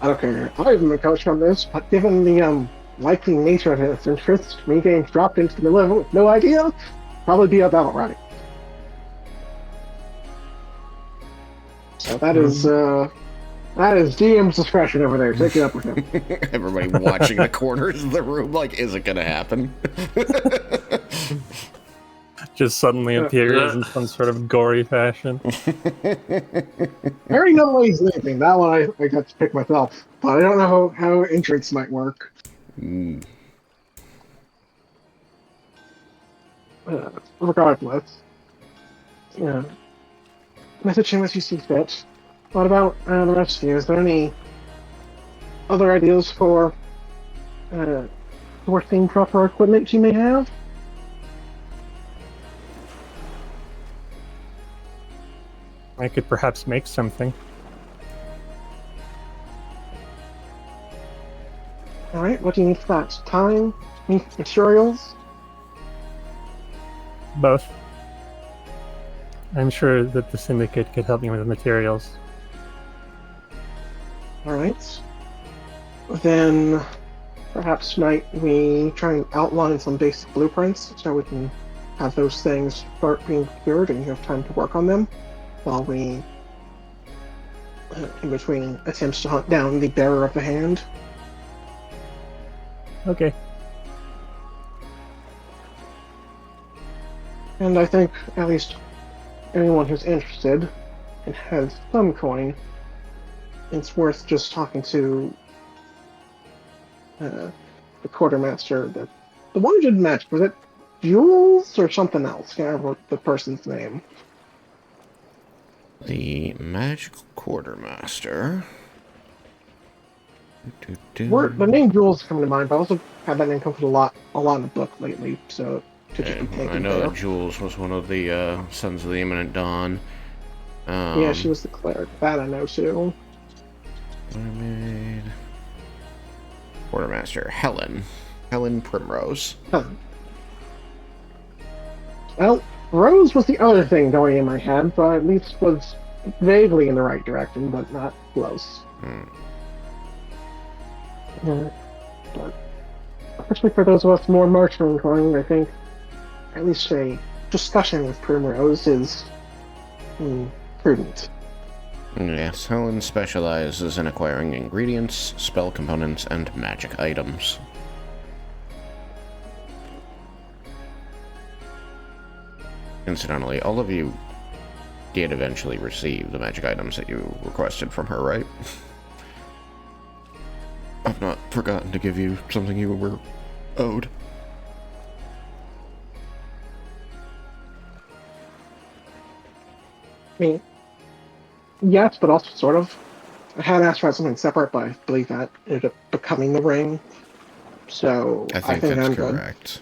I don't care. I haven't been coached on this, but given the likely nature of his interest, me getting dropped into the middle with no idea, probably be about right. So that is DM's discretion over there. Take it up with him. Everybody watching the corners of the room like, is it gonna happen? Just suddenly appears in some sort of gory fashion. Harry knows he's leaving. That one I got to pick myself. But I don't know how entrance might work. Regardless. Yeah. Message him as you see fit. What about the rest of you? Is there any other ideas for sourcing proper equipment you may have? I could perhaps make something. Alright, what do you need for that? Time? Materials? Both. I'm sure that the Syndicate could help me with the materials. Alright. Then perhaps might we try and outline some basic blueprints so we can have those things start being procured and you have time to work on them while we, in between attempts to hunt down the bearer of the hand. Okay. And I think at least anyone who's interested and has some coin, it's worth just talking to the quartermaster. The one who did magic, was it Jules or something else? Can't remember the person's name. The magical quartermaster. The name Jules is coming to mind, but I also had that name come from a lot in the book lately, so could just be taken I know there. that Jules was one of the Sons of the Imminent Dawn. Yeah, she was the cleric. That I know too. Mermaid. Quartermaster Helen Primrose. Huh. Well, Rose was the other thing going in my head, but at least was vaguely in the right direction, but not close. But especially for those of us more martial inclined, I think at least a discussion with Primrose is prudent. Yes, Helen specializes in acquiring ingredients, spell components, and magic items. Incidentally, all of you did eventually receive the magic items that you requested from her, right? I've not forgotten to give you something you were owed. I mean, yes, but also sort of. I had asked for something separate, but I believe that ended up becoming the ring. So I think that's I'm good. correct.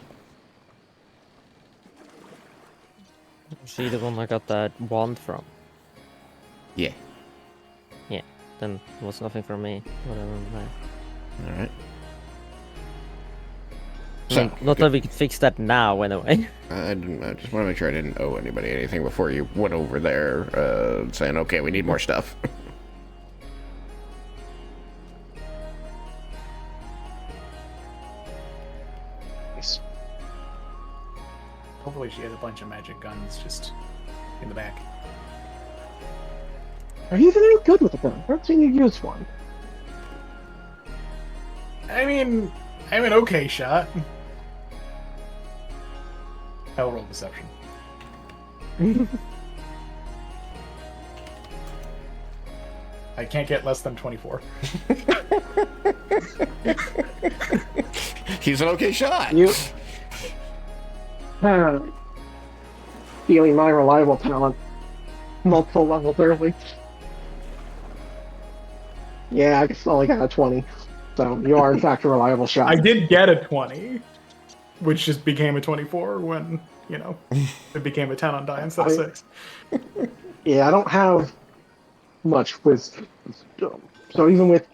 Is she the one I got that wand from? Yeah. Yeah, then it was nothing for me. Whatever. Alright. I mean, not that we could fix that now, anyway. I just want to make sure I didn't owe anybody anything before you went over there saying, okay, we need more stuff. Nice. Hopefully she has a bunch of magic guns just in the back. Are you even any good with a gun? I haven't seen you use one. I mean, I'm an okay shot. I'll roll deception. I can't get less than 24. He's an okay shot. You feeling my reliable talent multiple levels early. Yeah, I guess I only got a 20. So you are in fact a reliable shot. I did get a 20, which just became a 24 when, you know, it became a 10 on die instead of 6. Yeah, I don't have much wisdom. So even with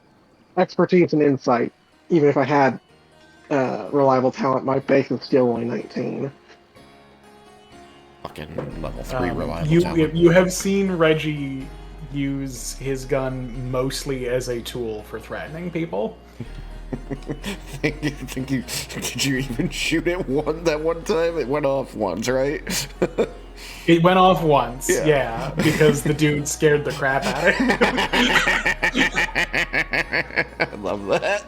expertise and insight, even if I had reliable talent, my base is still only 19. Fucking level 3 reliable you talent. you have seen Reggie use his gun mostly as a tool for threatening people. Did you even shoot it that one time? It went off once, right? It went off once, Yeah. yeah, because the dude scared the crap out of him. I love that.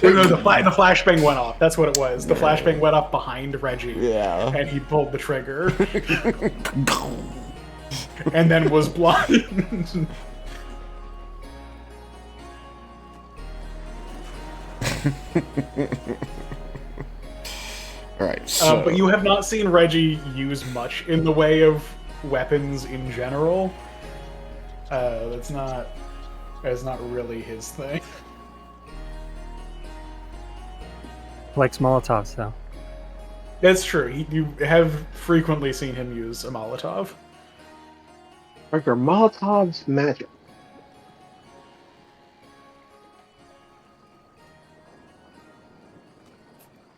No, the flashbang went off. That's what it was. The flashbang went off behind Reggie. Yeah. And he pulled the trigger. And then was blind. Alright, so... But you have not seen Reggie use much in the way of weapons in general. That's not really his thing. Likes Molotovs, though. That's true. You have frequently seen him use a Molotov. Are your Molotovs magic?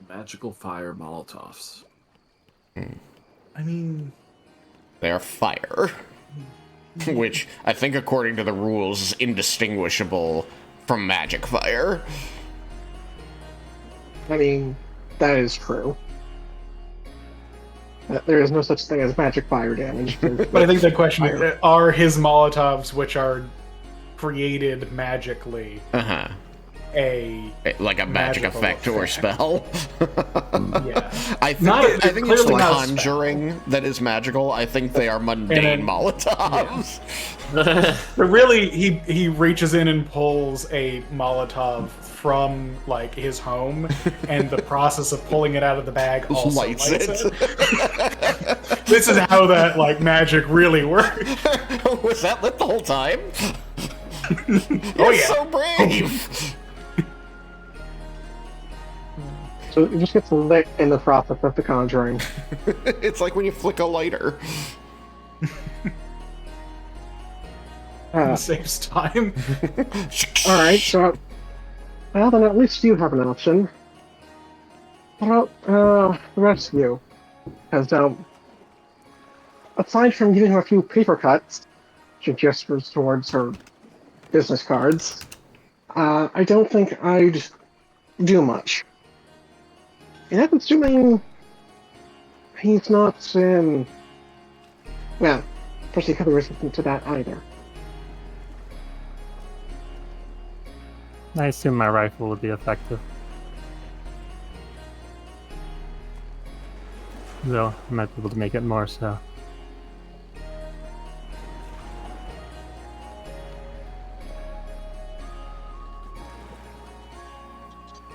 Magical fire Molotovs. I mean... They are fire. Which, I think according to the rules, is indistinguishable from magic fire. I mean, that is true. There is no such thing as magic fire damage. But I think the question is, are his Molotovs, which are created magically, like a magic effect or spell? Yeah. I think it's clearly the not a conjuring that is magical. I think they are mundane Molotovs. But really, he reaches in and pulls a Molotov from like his home, and the process of pulling it out of the bag also lights it. This is how that like magic really works. Was that lit the whole time? Oh You're yeah. so brave. So it just gets lit in the process of the conjuring. It's like when you flick a lighter. It saves time. Alright, so... Well, then at least you have an option. What about, the rest of you? Because, aside from giving her a few paper cuts, she gestures towards her business cards, I don't think I'd do much. And that's assuming he's not, well, particularly resistant to that either. I assume my rifle would be effective. Though, I might be able to make it more so.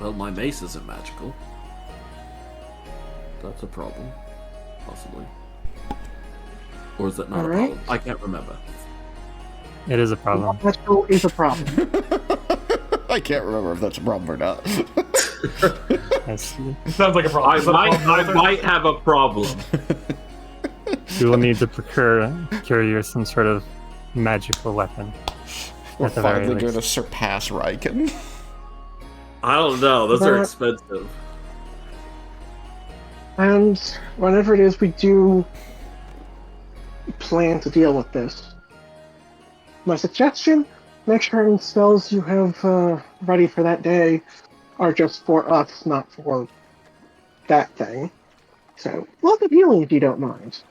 Well, my mace isn't magical. That's a problem. Possibly. Or is that not a problem? I can't remember. It is a problem. Magical is a problem. I can't remember if that's a problem or not. Sounds like a problem. I might have a problem. You will need to procure some sort of magical weapon. We're at the very finally going to least. surpass Raiken. I don't know. Those are expensive. And whenever it is we do plan to deal with this, my suggestion, make sure any spells you have ready for that day are just for us, not for that thing. So, lots of healing if you don't mind.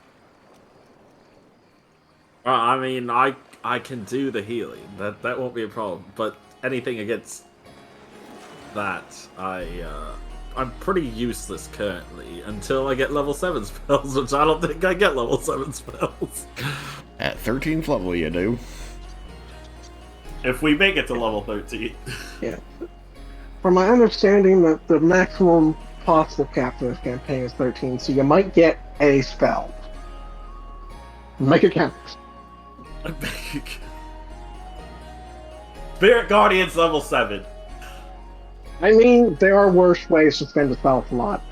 I mean, I can do the healing. That won't be a problem. But anything against that, I'm pretty useless currently until I get level 7 spells, which I don't think I get level 7 spells. At 13th level, you do. If we make it to level 13. Yeah. From my understanding, that the maximum possible cap for this campaign is 13, so you might get a spell. Make it count. Spirit Guardian's level 7. I mean, there are worse ways to spend a spell slot.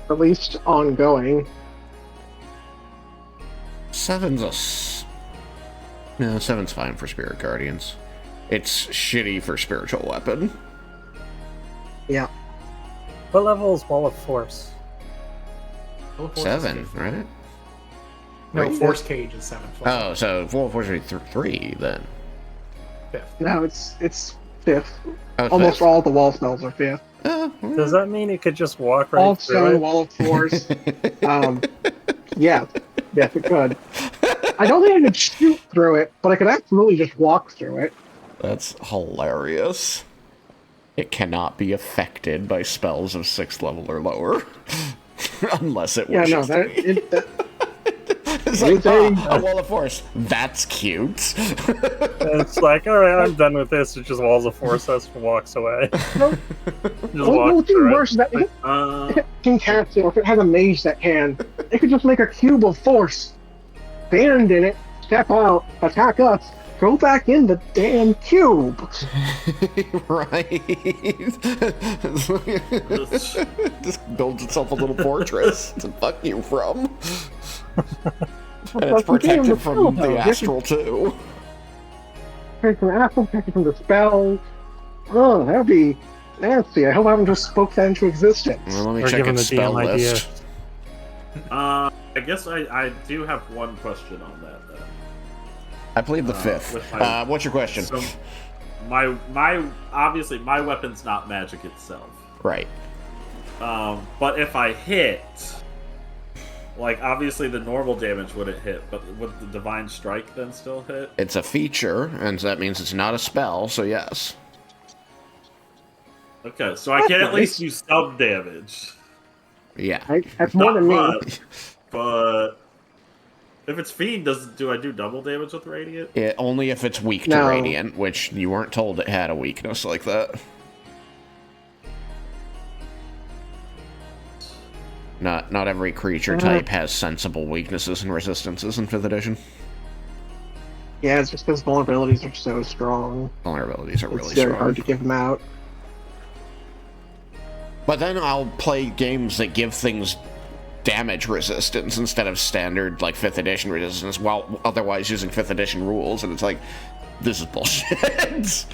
At least ongoing. 7's No, 7's fine for Spirit Guardians. It's shitty for Spiritual Weapon. Yeah. What level is Wall of Force? 7, right? No, Wait, Force Cage is 7th. Oh, so Wall of Force would be 3 then. 5th. No, it's 5th. Oh, it's Almost 5th. all the wall spells are 5th. Does that mean it could just walk right All through stone, it? wall of force. Yes, yes, it could. I don't think I could shoot through it, but I could absolutely just walk through it. That's hilarious. It cannot be affected by spells of 6th level or lower. Unless it Yeah, wishes no, to that, be. It's like, Anything- a wall of force. That's cute. It's like, all right, I'm done with this. It just walls of force us and walks away. Just Well, walks what's through worse is that if it can cast it, or if it has a mage that can, it could just make a cube of force, stand in it, step out, attack us, go back in the damn cube. Right. Just builds itself a little fortress to fuck you from. And it's protected from the astral, too. Protected from the astral, protected from the spells. Oh, that would be nasty. I hope I haven't just spoke that into existence. Well, let me We're check giving its the spell DM idea. list. I guess I do have one question on that then. I played the 5th. with my- What's your question? So my obviously my weapon's not magic itself. Right. But if I hit, like obviously the normal damage wouldn't hit, but would the divine strike then still hit? It's a feature, and so that means it's not a spell, so yes. Okay, so I can at least do some damage. Yeah. That's more Not than me. much, but if it's fiend, do I do double damage with radiant? Only if it's weak to No. radiant, which you weren't told it had a weakness like that. Not every creature type has sensible weaknesses and resistances in 5th edition. Yeah, it's just because vulnerabilities are so strong. Vulnerabilities are really It's very strong. hard to give them out. But then I'll play games that give things damage resistance instead of standard, like, 5th edition resistance, while otherwise using 5th edition rules, and it's like, this is bullshit.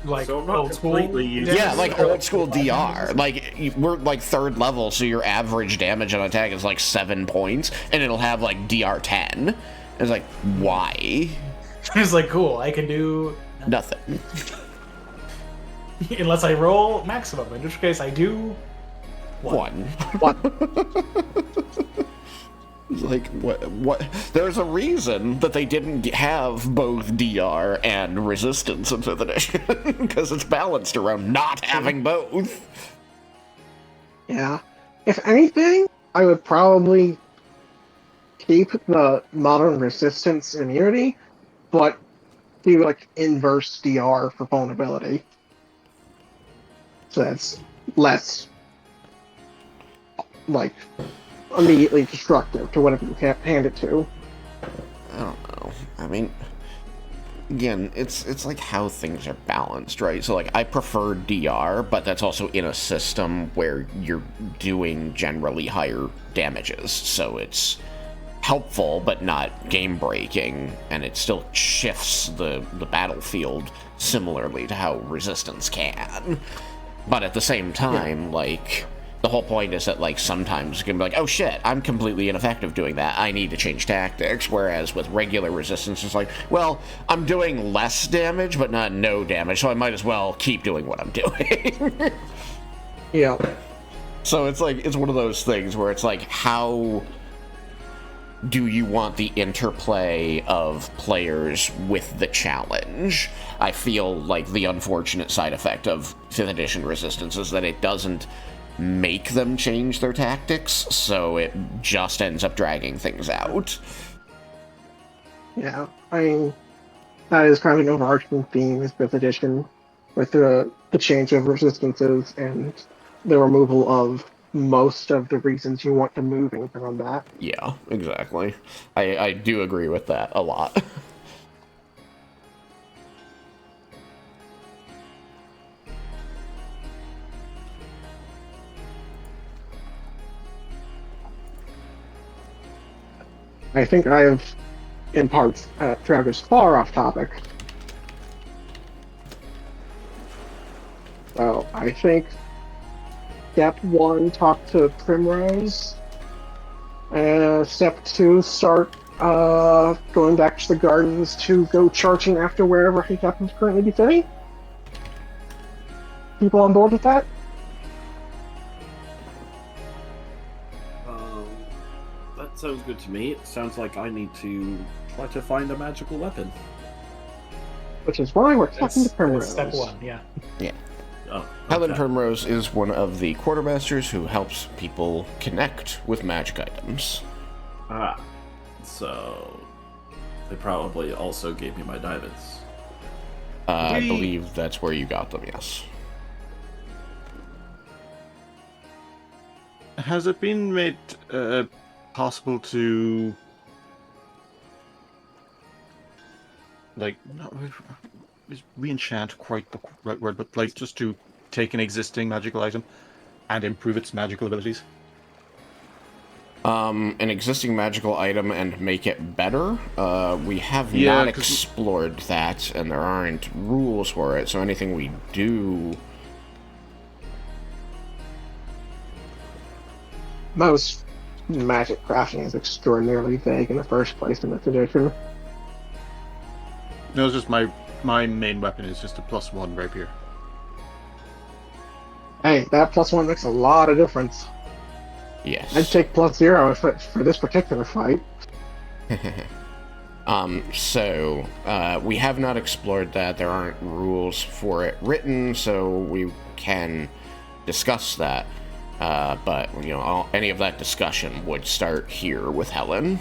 Like So I'm not old school. completely used Yeah, to like it. old school DR. Like, we're like 3rd level, so your average damage on attack is like 7 points, and it'll have like DR 10. It's like, why? It's like cool. I can do Nothing. unless I roll maximum, in which case I do One. What? It's like, what? There's a reason that they didn't have both DR and resistance in 5th edition, because it's balanced around not having both. Yeah. If anything, I would probably keep the modern resistance immunity, but do like inverse DR for vulnerability. So that's less like immediately destructive to whatever you can't hand it to. I don't know. I mean, again, it's like how things are balanced, right? So, like, I prefer DR, but that's also in a system where you're doing generally higher damages, so it's helpful but not game-breaking, and it still shifts the battlefield similarly to how resistance can. But at the same time, like, the whole point is that, like, sometimes you can be like, oh shit, I'm completely ineffective doing that, I need to change tactics, whereas with regular resistance, it's like, well, I'm doing less damage, but not no damage, so I might as well keep doing what I'm doing. Yeah. So it's like, it's one of those things where it's like, how do you want the interplay of players with the challenge? I feel like the unfortunate side effect of 5th edition resistance is that it doesn't make them change their tactics, so it just ends up dragging things out. Yeah. I mean, that is kind of an overarching theme is 5th edition, with the change of resistances and the removal of most of the reasons you want to move in combat. Yeah, exactly. I do agree with that a lot. I think I have, in parts, traveled far off topic. So I think step 1, talk to Primrose. Step 2, start going back to the gardens to go charging after wherever he happens to currently be sitting? People on board with that? That sounds good to me. It sounds like I need to try to find a magical weapon. Which is why we're talking to That's Primrose. step one, yeah. Yeah. Oh, Helen okay. Primrose is one of the quartermasters who helps people connect with magic items. Ah, so they probably also gave me my diamonds. I believe that's where you got them, yes. Has it been made possible to, like, not is re-enchant quite the right word, but like just to take an existing magical item and improve its magical abilities? An existing magical item and make it better? We have Yeah, not 'cause- explored that, and there aren't rules for it, so anything we do... Most magic crafting is extraordinarily vague in the first place in this edition. No, it's just my main weapon is just a +1 rapier. Hey, that +1 makes a lot of difference. Yes. I'd take +0 for this particular fight. We have not explored that. There aren't rules for it written, so we can discuss that. But, any of that discussion would start here with Helen.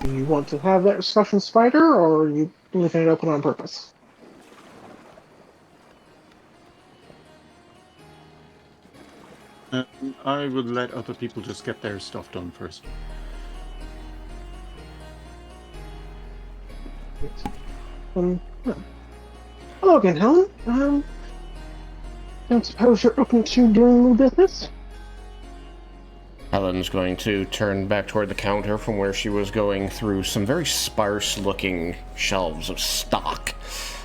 Do you want to have that discussion, Spider, or are you leaving it open on purpose? I would let other people just get their stuff done first. Yeah. Hello again, Helen. Don't suppose you're open to doing new business? Helen's going to turn back toward the counter from where she was going through some very sparse-looking shelves of stock,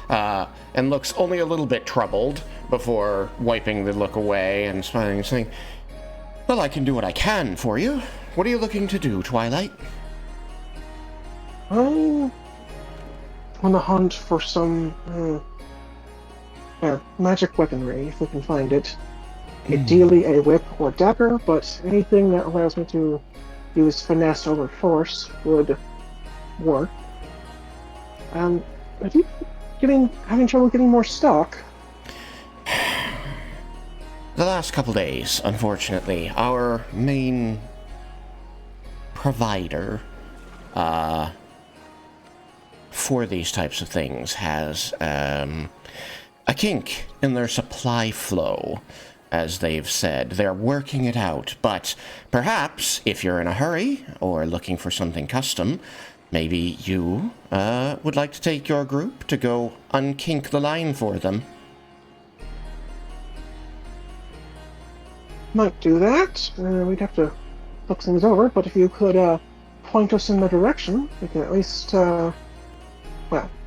and looks only a little bit troubled before wiping the look away and smiling and saying, "Well, I can do what I can for you. What are you looking to do, Twilight?" I'm on the hunt for some magic weaponry, if we can find it. Ideally a whip or dagger, but anything that allows me to use finesse over force would work. Have you having trouble getting more stock? The last couple days, unfortunately, our main provider for these types of things has a kink in their supply flow, as they've said. They're working it out, but perhaps if you're in a hurry or looking for something custom, maybe you would like to take your group to go unkink the line for them. Might do that. We'd have to look things over, but if you could point us in the direction, we can at least, we'll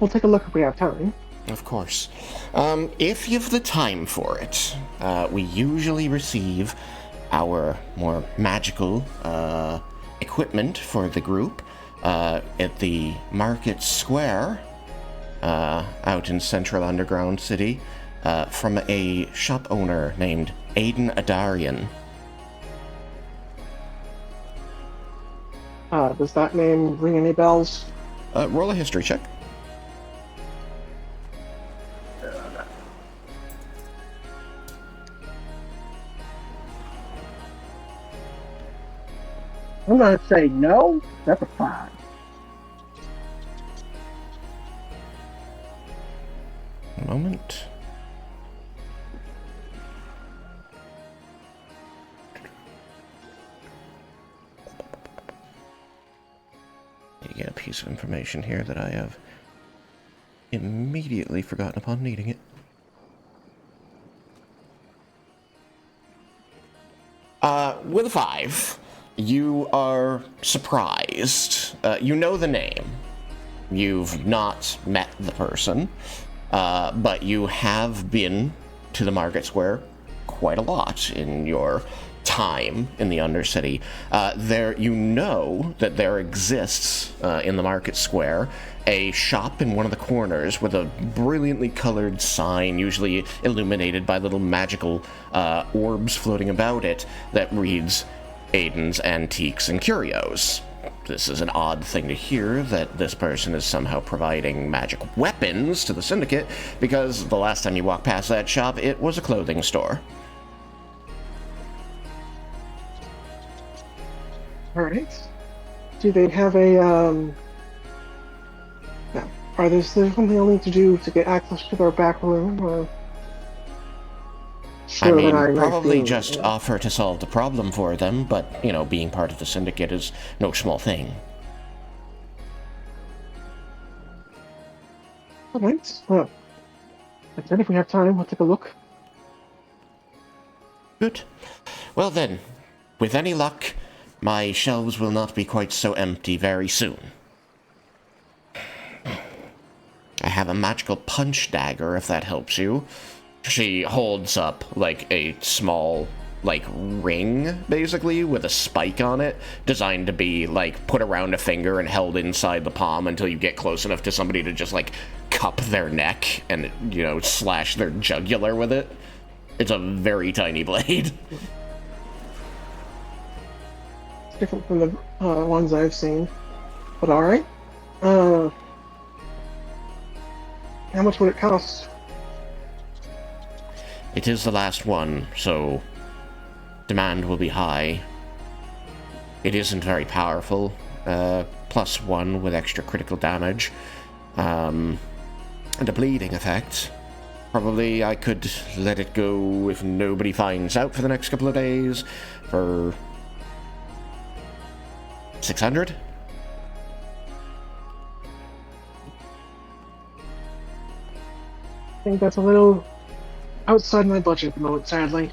take a look if we have time. Of course. If you've the time for it, we usually receive our more magical equipment for the group at the Market Square out in Central Underground City from a shop owner named Aiden Adarian. Does that name ring any bells? Roll a history check. I'm gonna say no. That's a 5. One moment. You get a piece of information here that I have immediately forgotten upon needing it. With a 5, you are surprised. You know the name. You've not met the person, but you have been to the Market Square quite a lot in your time in the Undercity. You know that there exists in the Market Square a shop in one of the corners with a brilliantly colored sign, usually illuminated by little magical orbs floating about it, that reads Aiden's Antiques and Curios. This is an odd thing to hear, that this person is somehow providing magic weapons to the Syndicate, because the last time you walked past that shop, it was a clothing store. Alright. Do they have a, no. Are there something they'll need to do to get access to their back room, or... I Sure, mean, then might probably be, just offer to solve the problem for them, but, being part of the Syndicate is no small thing. Alright, well, like I said, if we have time, we'll take a look. Good. Well then, with any luck, my shelves will not be quite so empty very soon. I have a magical punch dagger, if that helps you. She holds up, a small, ring, basically, with a spike on it, designed to be, put around a finger and held inside the palm until you get close enough to somebody to just, cup their neck and, slash their jugular with it. It's a very tiny blade. It's different from the ones I've seen, but alright. How much would it cost? It is the last one, so demand will be high. It isn't very powerful. +1 with extra critical damage. And a bleeding effect. Probably I could let it go if nobody finds out for the next couple of days for 600? I think that's a little outside my budget at the moment, sadly.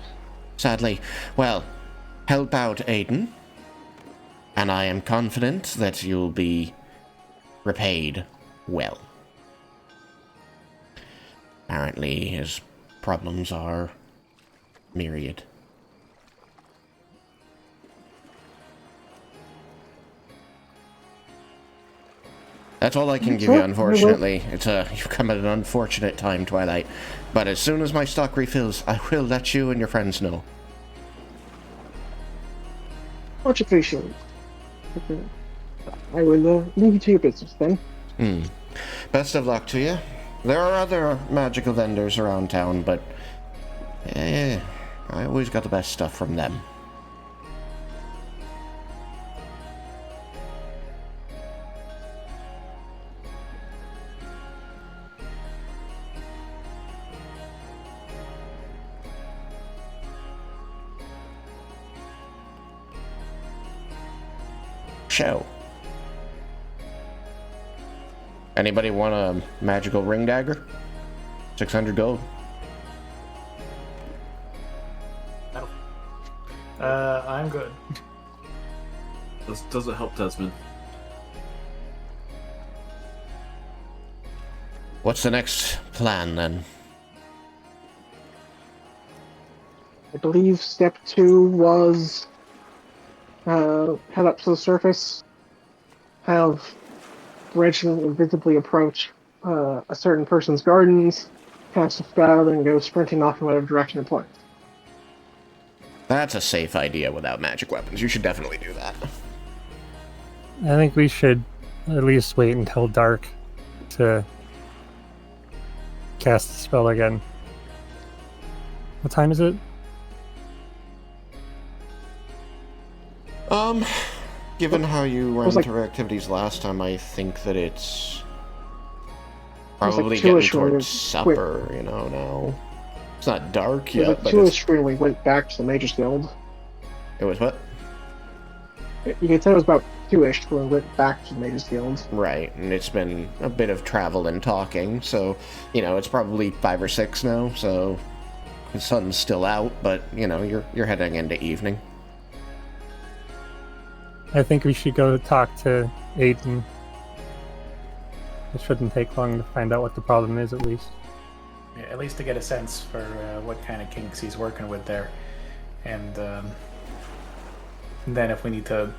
Sadly. Well, help out, Aiden. And I am confident that you'll be repaid well. Apparently, his problems are myriad. That's all I can give you, unfortunately. You've come at an unfortunate time, Twilight. But as soon as my stock refills, I will let you and your friends know. Much appreciated. I will leave you to your business then. Best of luck to you. There are other magical vendors around town, but I always got the best stuff from them. Show. Anybody want a magical ring dagger? 600 gold. I'm good. Does it help, Desmin? What's the next plan, then? I believe step 2 was head up to the surface, have Reginald invisibly approach a certain person's gardens, cast a spell, and go sprinting off in whatever direction it points. That's a safe idea without magic weapons. You should definitely do that. I think we should at least wait until dark to cast the spell again. What time is it? Given how you ran through activities last time, I think that it's probably getting towards supper, now. It's not dark yet, but it's... when we went back to the Mages Guild. It was what? You could say it was about 2-ish when we went back to Mage's Guild. Right, and it's been a bit of travel and talking, so, it's probably 5 or 6 now, so the sun's still out, but, you're heading into evening. I think we should go talk to Aiden. It shouldn't take long to find out what the problem is, at least. Yeah, at least to get a sense for what kind of kinks he's working with there. And then if we need to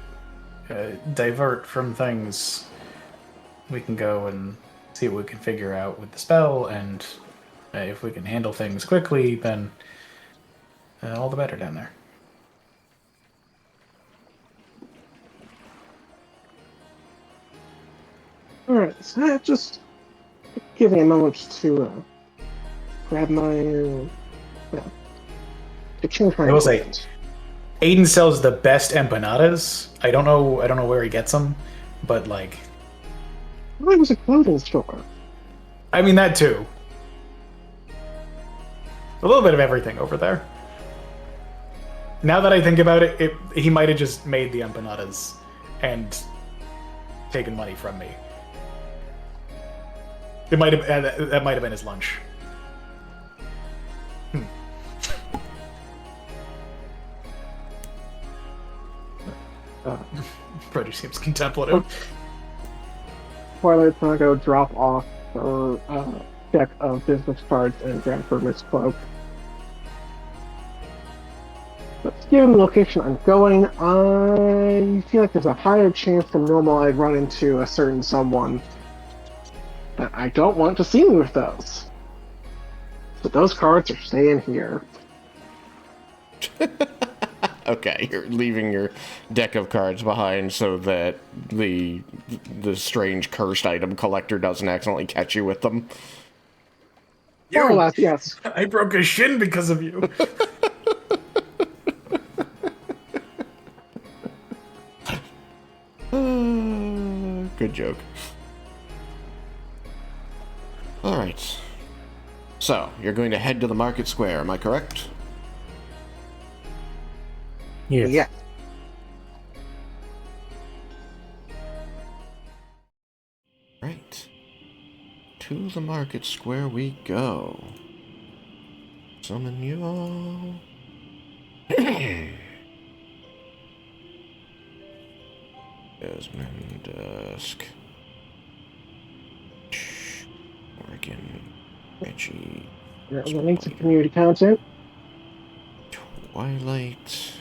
divert from things, we can go and see what we can figure out with the spell, and if we can handle things quickly, then all the better down there. Alright, so just give me a moment to grab my... to change my... I will say, Aiden sells the best empanadas. I don't know where he gets them, but like... Well, it was a clothing store. I mean, that too. A little bit of everything over there. Now that I think about it, he might have just made the empanadas and taken money from me. It might have that might have been his lunch. Brody seems contemplative. Twilight's gonna go drop off her deck of business cards and grab her Miss Cloak. But given the location I'm going, I feel like there's a higher chance than normal I'd run into a certain someone. But I don't want to see me with those. So those cards are staying here. Okay, you're leaving your deck of cards behind so that the strange cursed item collector doesn't accidentally catch you with them. More or less, yes. I broke a shin because of you. Good joke. Alright. So, you're going to head to the market square, am I correct? Yes. Yeah. Right. To the market square we go. Summon you all. Desmin, Dusk. Oregon. Reggie. Link to community content. Twilight.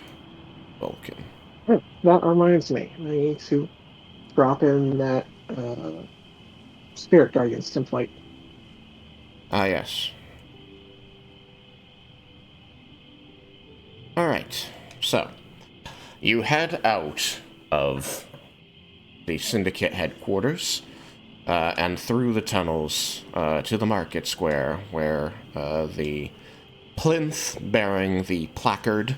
Vulcan. Oh, that reminds me. I need to drop in that Spirit Guardians template. Ah, yes. Alright, so you head out of the Syndicate headquarters and through the tunnels to the market square where the plinth bearing the placard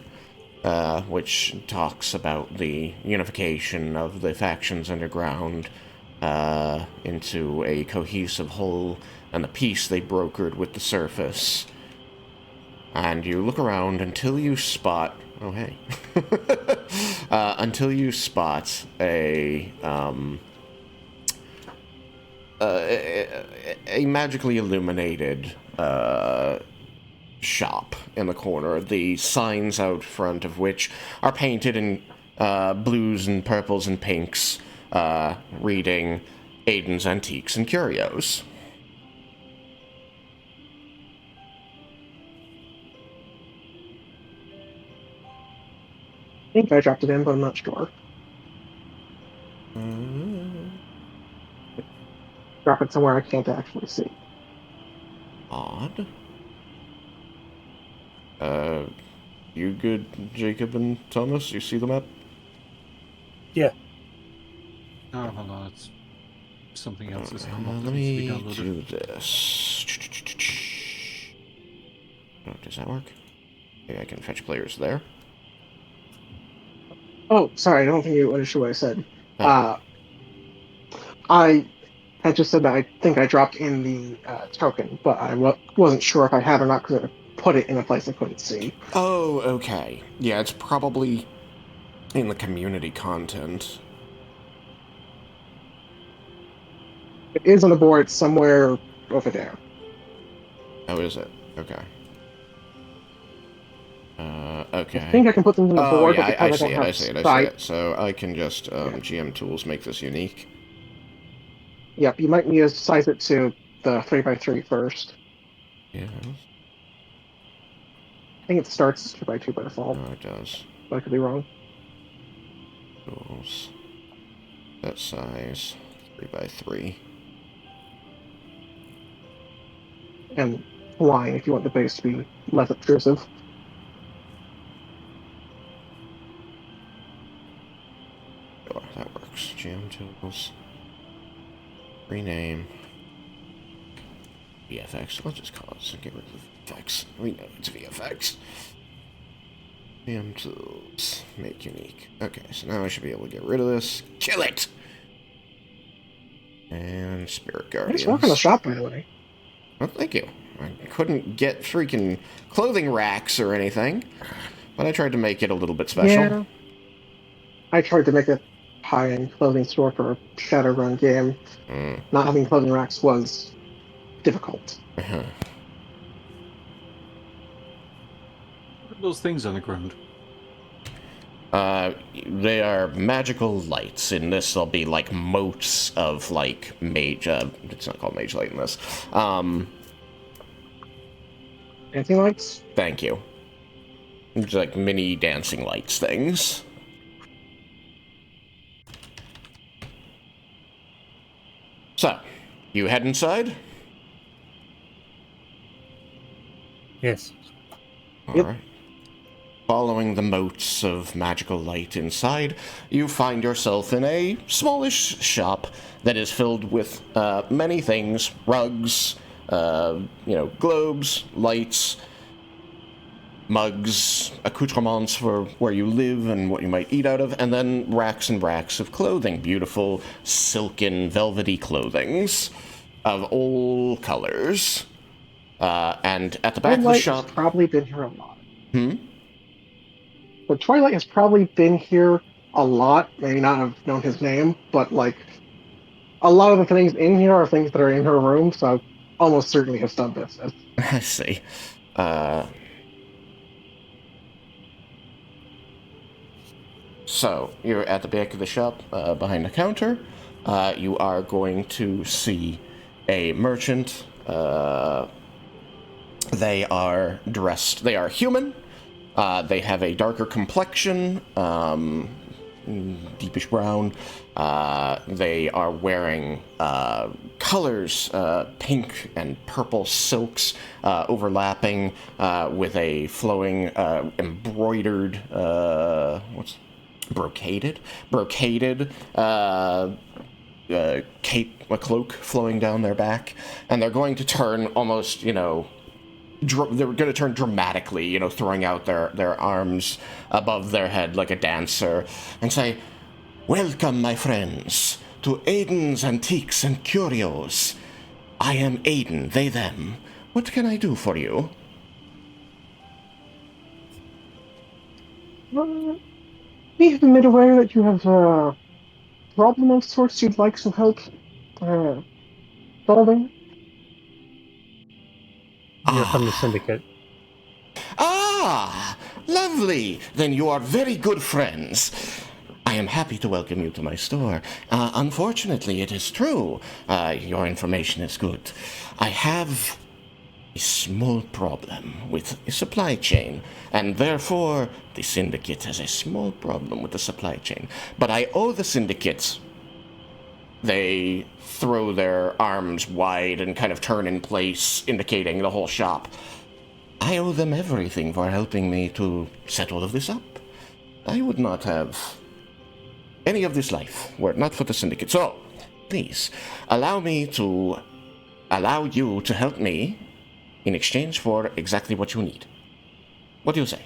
which talks about the unification of the factions underground into a cohesive whole and the peace they brokered with the surface. And you look around until you spot... Oh, hey. Until you spot a magically illuminated shop in the corner, the signs out front of which are painted in blues and purples and pinks, reading Aiden's Antiques and Curios. I think I dropped it in, but I'm not sure. Drop it somewhere I can't actually see. Odd. You good, Jacob and Thomas? You see the map? Yeah. Oh, hold on. It's something else has come up. Let That needs to me be downloaded. do this. Oh, does that work? Maybe I can fetch players there. Oh, sorry, I don't think you understood what I said. Oh. I had just said that I think I dropped in the token, but I wasn't sure if I had or not because I put it in a place I couldn't see. Oh, okay. Yeah, it's probably in the community content. It is on the board somewhere over there. Oh, is it? Okay. I Okay. think I can put them on the Oh, board, yeah, but because I I see don't it, have I see it, I see sight. it. So I can just, GM tools make this unique. Yep, you might need to size it to the 3x3 first. Yeah, I think it starts as 2x2 by default, no, it does. but I could be wrong. Tools. That size, 3x3. And flying if you want the base to be less obtrusive. Sure, that works. GM tools. Rename. VFX. Let's just call it. Get rid of VFX. We know it's VFX. GM tools. Make unique. Okay, so now I should be able to get rid of this. Kill it! And Spirit Guardians. Nice work on the shop, by the way. Well, thank you. I couldn't get freaking clothing racks or anything, but I tried to make it a little bit special. Yeah. I tried to make a high-end clothing store for a Shadowrun game. Not having clothing racks was difficult. Uh-huh. What are those things on the ground? They are magical lights. In this, they'll be like motes of like mage. It's not called mage light in this. Dancing lights? Thank you. It's like mini dancing lights things. So, you head inside? Yes. Yep. Alright. Following the motes of magical light inside, you find yourself in a smallish shop that is filled with many things. Rugs, globes, lights, mugs, accoutrements for where you live and what you might eat out of, and then racks and racks of clothing. Beautiful, silken, velvety clothings of all colors. And at the back of the shop... has probably been here a lot. Hmm? But Twilight has probably been here a lot. Maybe not have known his name, but like a lot of the things in here are things that are in her room, so almost certainly have done business. I see. So, you're at the back of the shop, behind the counter. You are going to see a merchant. They are dressed, they are human. They have a darker complexion, deepish brown. They are wearing colors, pink and purple silks, overlapping with a flowing, embroidered, brocaded cape, a cloak flowing down their back, and they're going to turn almost, they're going to turn dramatically, throwing out their arms above their head like a dancer, and say, "Welcome, my friends, to Aiden's Antiques and Curios. I am Aiden, they, them. What can I do for you?" We have been made aware that you have a problem of sorts you'd like some help solving. You're from the Syndicate. Ah, lovely. Then you are very good friends. I am happy to welcome you to my store. Unfortunately, it is true. Your information is good. I have a small problem with the supply chain, and therefore the Syndicate has a small problem with the supply chain. But I owe the Syndicate... They throw their arms wide and kind of turn in place, indicating the whole shop. I owe them everything for helping me to set all of this up. I would not have any of this life were it not for the Syndicate. So, please, allow you to help me in exchange for exactly what you need. What do you say?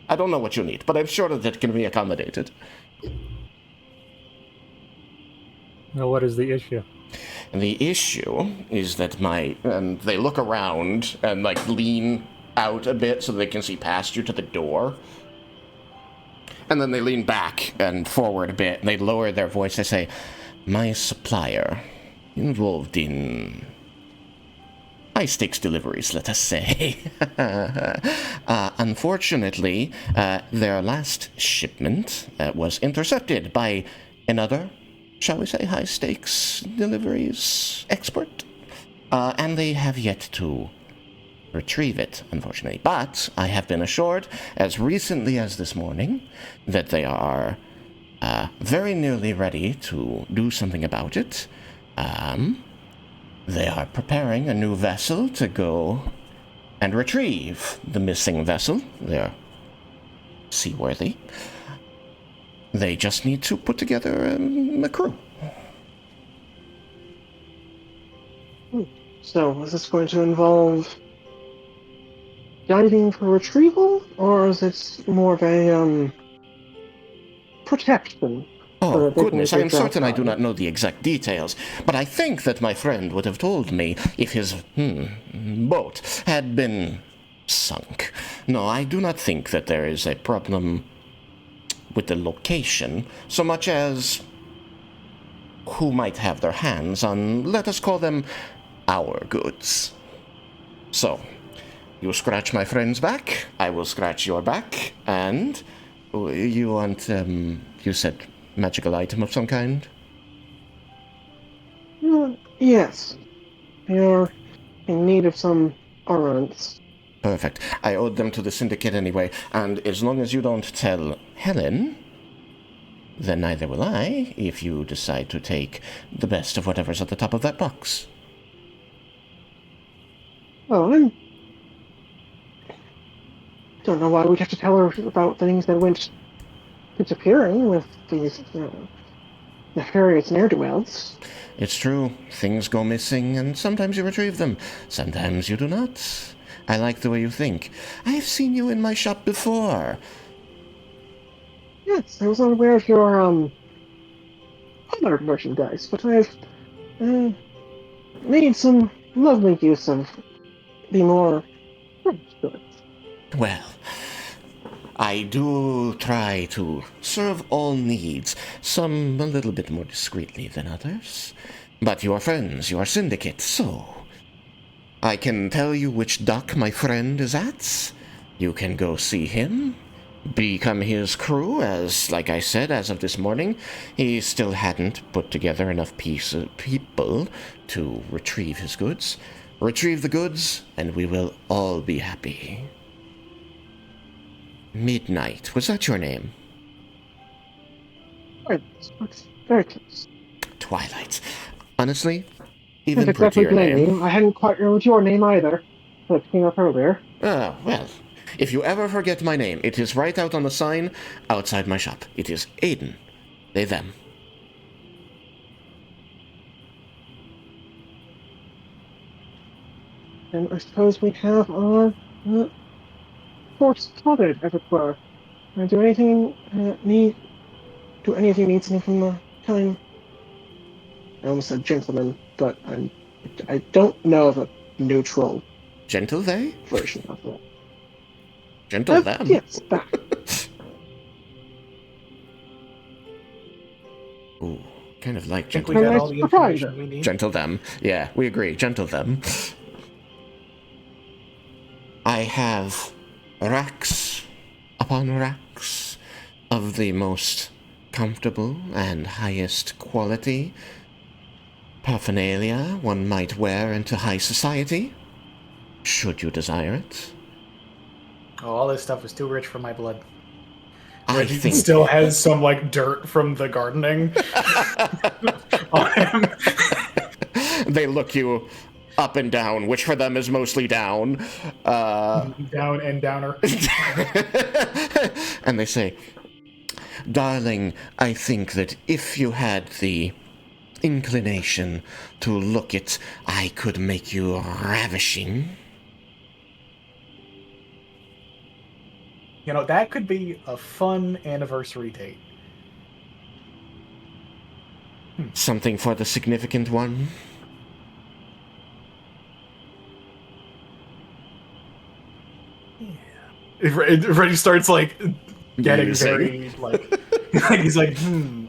I don't know what you need, but I'm sure that it can be accommodated. Now, what is the issue? And the issue is that and they look around and lean out a bit so they can see past you to the door. And then they lean back and forward a bit and they lower their voice. They say, "My supplier involved in high-stakes deliveries, let us say. Unfortunately, their last shipment was intercepted by another, shall we say, high-stakes deliveries expert, and they have yet to retrieve it, unfortunately. But I have been assured, as recently as this morning, that they are very nearly ready to do something about it. They are preparing a new vessel to go and retrieve the missing vessel. They're seaworthy. They just need to put together a crew. So, is this going to involve diving for retrieval, or is it more of a protection? So Oh, that they can goodness, get I am their certain I do job not know the exact details, but I think that my friend would have told me if his boat had been sunk. No, I do not think that there is a problem with the location, so much as who might have their hands on, let us call them, our goods. So, you scratch my friend's back, I will scratch your back, and you want, you said magical item of some kind? Yes. You're in need of some ornaments. Perfect. I owed them to the Syndicate anyway, and as long as you don't tell Helen, then neither will I if you decide to take the best of whatever's at the top of that box. Oh, I don't know why we'd have to tell her about things that went disappearing with these nefarious ne'er-do-wells. It's true, things go missing, and sometimes you retrieve them, sometimes you do not. I like the way you think. I've seen you in my shop before. Yes, I was unaware of your other merchandise, but I've made some lovely use of the more French goods. Well, I do try to serve all needs, some a little bit more discreetly than others. But you are friends, you are Syndicate, so I can tell you which dock my friend is at. You can go see him, become his crew, as, like I said, as of this morning, he still hadn't put together enough people to retrieve his goods. Retrieve the goods, and we will all be happy. Midnight, was that your name? Right, that's very close. Twilight. Honestly, Can't even exactly prettier blame name. you. I hadn't quite remembered your name either. That came up earlier. Ah, well, if you ever forget my name, it is right out on the sign outside my shop. It is Aiden. They, them. And I suppose we have our course covered, as it were. Do anything do any of you need something from the kind? I almost said gentleman, but I don't know the neutral Gentle they? version of that. Gentle them? Yes, that. Ooh, kind of like I think gentle we got Nice all the surprise. information we need. Gentle them. Yeah, we agree. Gentle them. I have racks upon racks of the most comfortable and highest quality paraphernalia one might wear into high society, should you desire it. Oh, all this stuff is too rich for my blood. I Reggie think still has some like dirt from the gardening on him. they look you up and down, which for them is mostly down. Down and downer. And they say, "Darling, I think that if you had the inclination to look it, I could make you ravishing." You know, that could be a fun anniversary date. Something for the significant one? Reggie starts like getting Musing. very like He's like,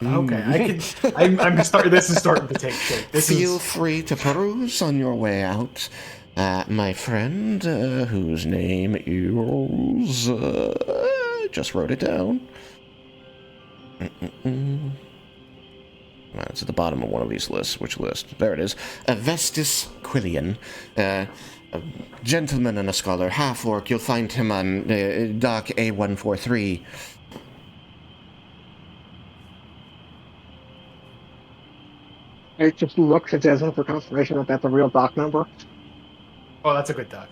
okay, I can. I'm starting. This is starting to take shape. Feel free to peruse on your way out. My friend, whose name is... just wrote it down. It's at the bottom of one of these lists. Which list? There it is. Vestis Quillian. A gentleman and a scholar, half-orc. You'll find him on dock A143. I just looked at Desmond for confirmation that that's a real doc number. Oh, that's a good duck.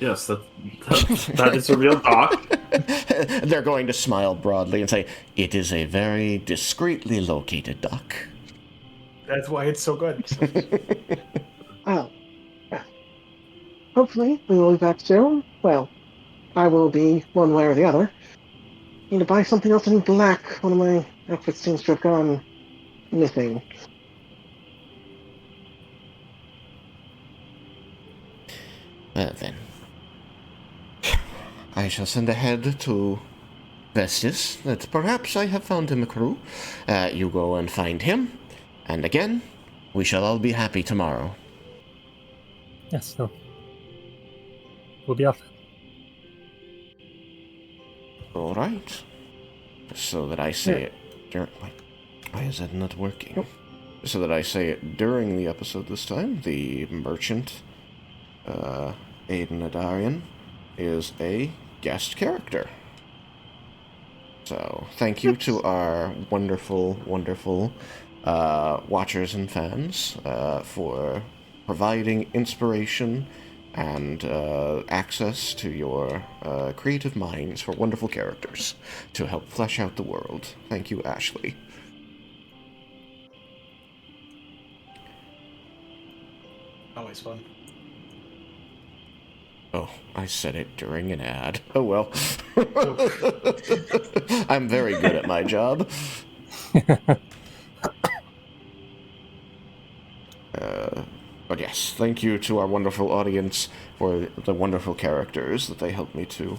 Yes, that is a real dock. They're going to smile broadly and say, it is a very discreetly located dock. That's why it's so good. Oh. Yeah. Hopefully, we will be back soon. Well, I will be one way or the other. Need to buy something else in black. One of my outfits seems to have gone missing. Well then. I shall send ahead to Vestis that perhaps I have found him a crew. You go and find him, and again, we shall all be happy tomorrow. Yes, no. We'll be off. All right. So that I say it during... Why is that not working? So that I say it during the episode this time, the merchant, Aiden Adarian, is a guest character. So, thank you to our wonderful, wonderful watchers and fans for providing inspiration and access to your creative minds for wonderful characters to help flesh out the world. Thank you, Ashley. Always fun. Oh, I said it during an ad. Oh well. I'm very good at my job. But yes, thank you to our wonderful audience for the wonderful characters that they helped me to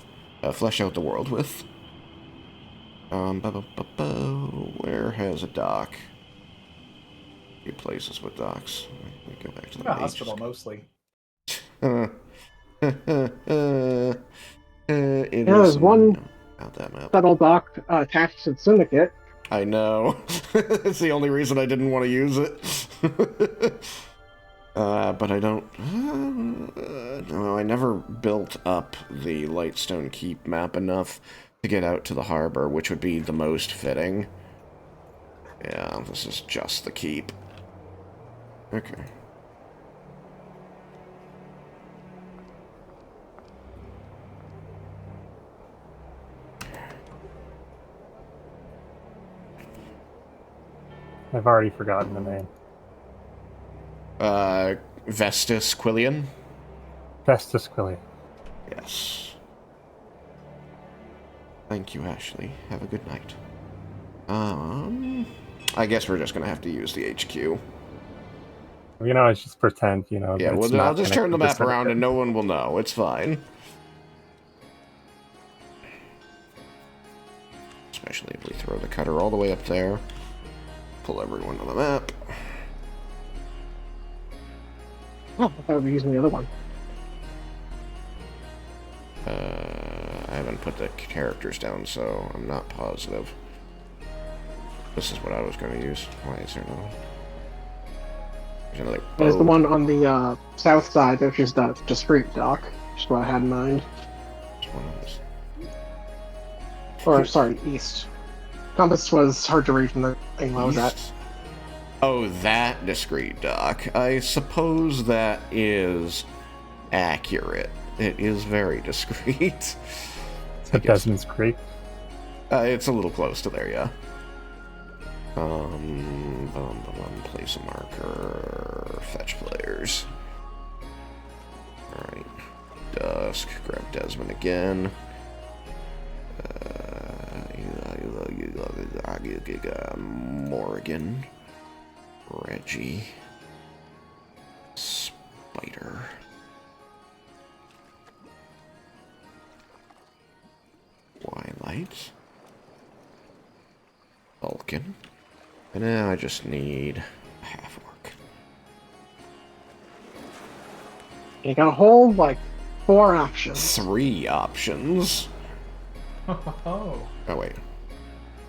flesh out the world with. Where has a dock? A few places with docks. Let me go back to the Hospital mostly. It There's is one not that map. subtle doc attached to the Syndicate. I know. It's the only reason I didn't want to use it. But I don't... no, I never built up the Lightstone Keep map enough to get out to the harbor, which would be the most fitting. Yeah, this is just the keep. Okay. I've already forgotten the name. Vestis Quillian? Vestis Quillian. Yes. Thank you, Ashley. Have a good night. I guess we're just gonna have to use the HQ. You know, it's just pretend, you know. Yeah, well, I'll just turn the map around and no one will know. It's fine. Especially if we throw the cutter all the way up there. Pull everyone to the map. Oh, I thought we were using the other one. I haven't put the characters down, so I'm not positive. This is what I was going to use. Why is there no... There's another boat. There's the one on the south side, which is the discrete dock. Just what I had in mind. Which one is... Or, sorry, east. Compass was hard to read from the thing I was at. Oh, that discrete dock. I suppose that is accurate. It is very discreet. It's at Desmond's Creek. It's a little close to there, yeah. Place a marker. Fetch players. Alright. Dusk. Grab Desmond again. Morgan. Reggie. Spider. Twilight. Alright. Vulcan. And now I just need a half-orc. You got a whole, like, 4 options. 3 options. Oh. Oh, wait.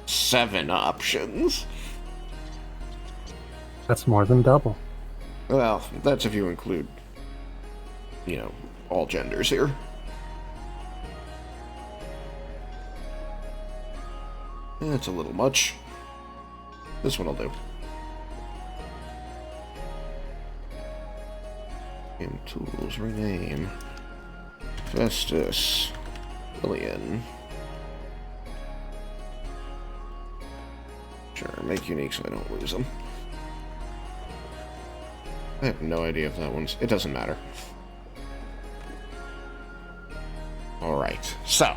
7 options. That's more than double. Well, that's if you include, you know, all genders here. That's a little much. This one will do. Game tools, rename. Festus. Lillian. Sure, make unique so I don't lose them. I have no idea if that one's... It doesn't matter. Alright, so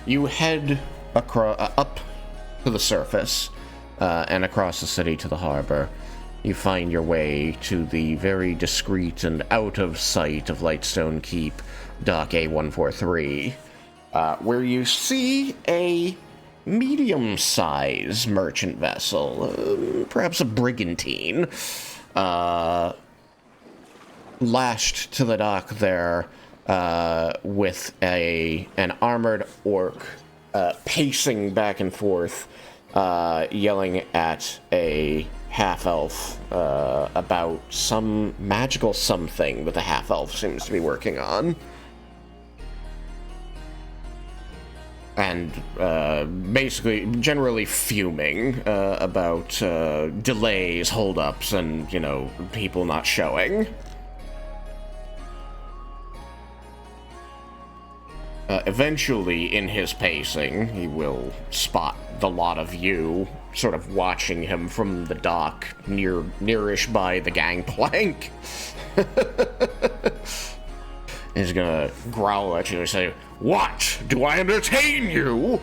you head across, up to the surface and across the city to the harbor. You find your way to the very discreet and out of sight of Lightstone Keep, Dock A143, where you see a medium-sized merchant vessel, perhaps a brigantine, lashed to the dock there with an armored orc pacing back and forth, yelling at a half-elf about some magical something that the half-elf seems to be working on. And basically generally fuming about delays, holdups, and, you know, people not showing. Eventually, in his pacing, he will spot the lot of you sort of watching him from the dock, nearish by the gangplank. He's gonna growl at you and say, "What? Do I entertain you?"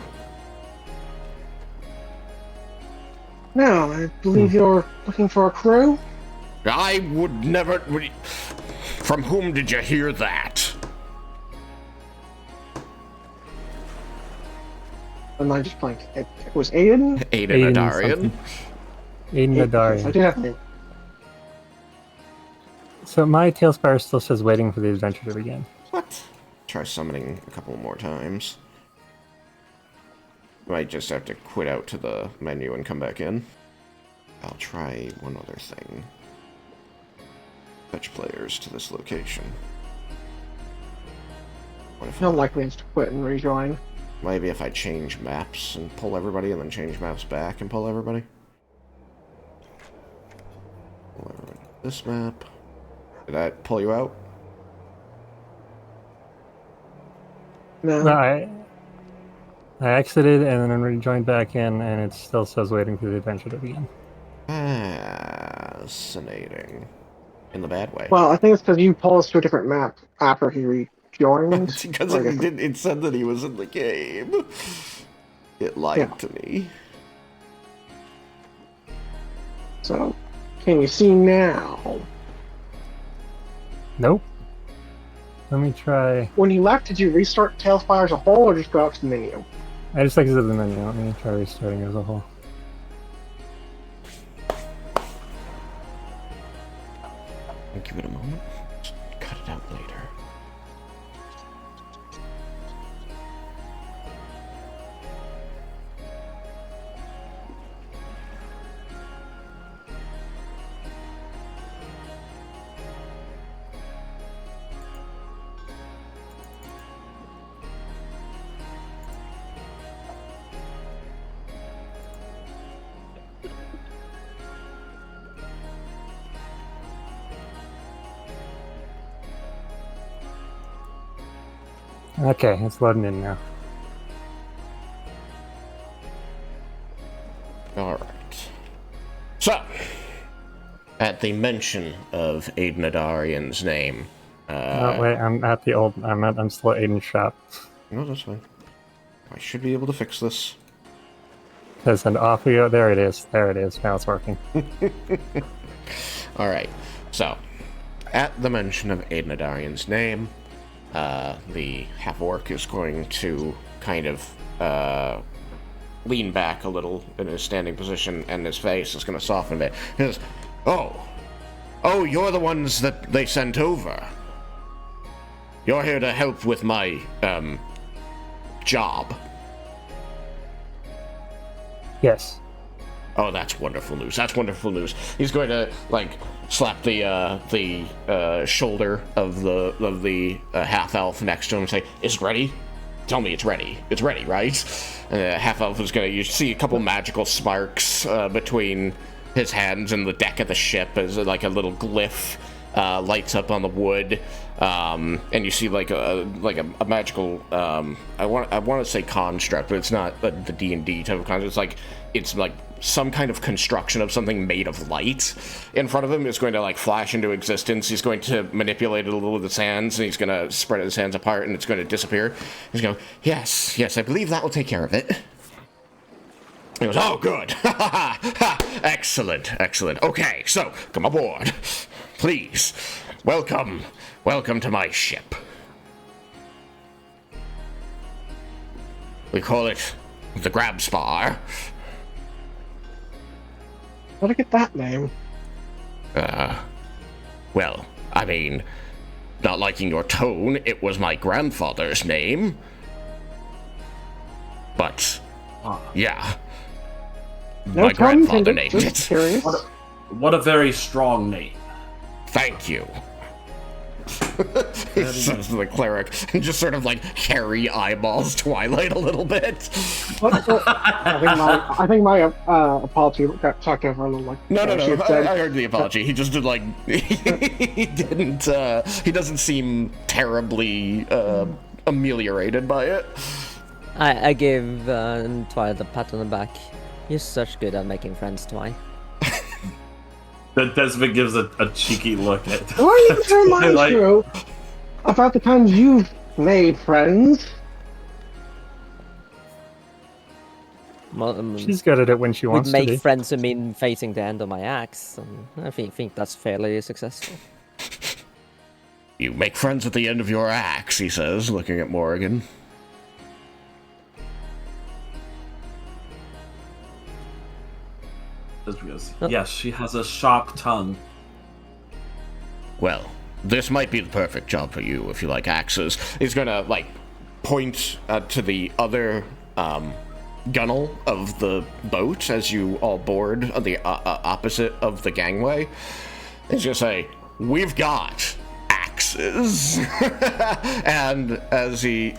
No, I believe you're looking for a crew? I would never... From whom did you hear that? And I just blank. It was Aiden? Aiden Adarian. Aiden I Adarian. do have name. So my tailspire still says waiting for the adventure to begin. What? Try summoning a couple more times. Might just have to quit out to the menu and come back in. I'll try one other thing. Fetch players to this location. What if No likely to quit and rejoin. maybe if I change maps and pull everybody and then change maps back and pull everybody? Pull everybody to this map. Did I pull you out? No. No, I exited and then rejoined back in, and it still says waiting for the adventure to begin. Fascinating. In the bad way. Well, I think it's because you pulled us to a different map after he rejoined. Because it said that he was in the game. It lied to me. So, can you see now? Nope. Let me try. When you left, did you restart Tailspire as a whole or just go out to the menu? I just exited the menu. Let me try restarting as a whole. I'll give it a moment. Just cut it out later. Okay, it's loading in now. Alright. So, at the mention of Aiden Adarian's name, Oh wait, I'm at the old. I'm still at Aiden's shop. no, that's fine. I should be able to fix this. Says and off we go. There it is. There it is. Now it's working. Alright, so, at the mention of Aiden Adarian's name, the half-orc is going to kind of lean back a little in his standing position, and his face is going to soften a bit. He says, Oh, you're the ones that they sent over. You're here to help with my, job. Yes. Oh, that's wonderful news. That's wonderful news. He's going to, like, slap the shoulder of the half-elf next to him and say, "Is it ready? Tell me it's ready. It's ready, right?" Half-elf is going to... You see a couple magical sparks between his hands and the deck of the ship as, like, a little glyph lights up on the wood. And you see, like a magical... I want to say construct, but it's not the D&D type of construct. It's like some kind of construction of something made of light in front of him is going to like flash into existence. He's going to manipulate it a little with his hands, and he's going to spread his hands apart, and it's going to disappear. He's going to go, yes, I believe that will take care of it. He goes, oh, good. Excellent. Okay, so come aboard. Please, welcome to my ship. We call it the Grab Spar. How'd I get that name? Well, I mean, not liking your tone, it was my grandfather's name. But, yeah. No, My grandfather named it. Curious. What a very strong name. Thank you. Says the cleric, and just sort of like hairy eyeballs Twilight a little bit. I think my apology got talked over a little. Like No. I heard the apology. He just did like he didn't. He doesn't seem terribly ameliorated by it. I give Twilight a pat on the back. You're such good at making friends, Twi. Desmin gives a cheeky look at. Why are you to remind you about the times you've made friends? Well, She's good at it when she wants to make be. friends who mean facing the end of my axe, and I think that's fairly successful. You make friends at the end of your axe, he says, looking at Morrigan. Yes, she has a sharp tongue. Well, this might be the perfect job for you if you like axes. He's gonna, like, point to the other gunnel of the boat as you all board on the opposite of the gangway. He's gonna say, "We've got axes." And as he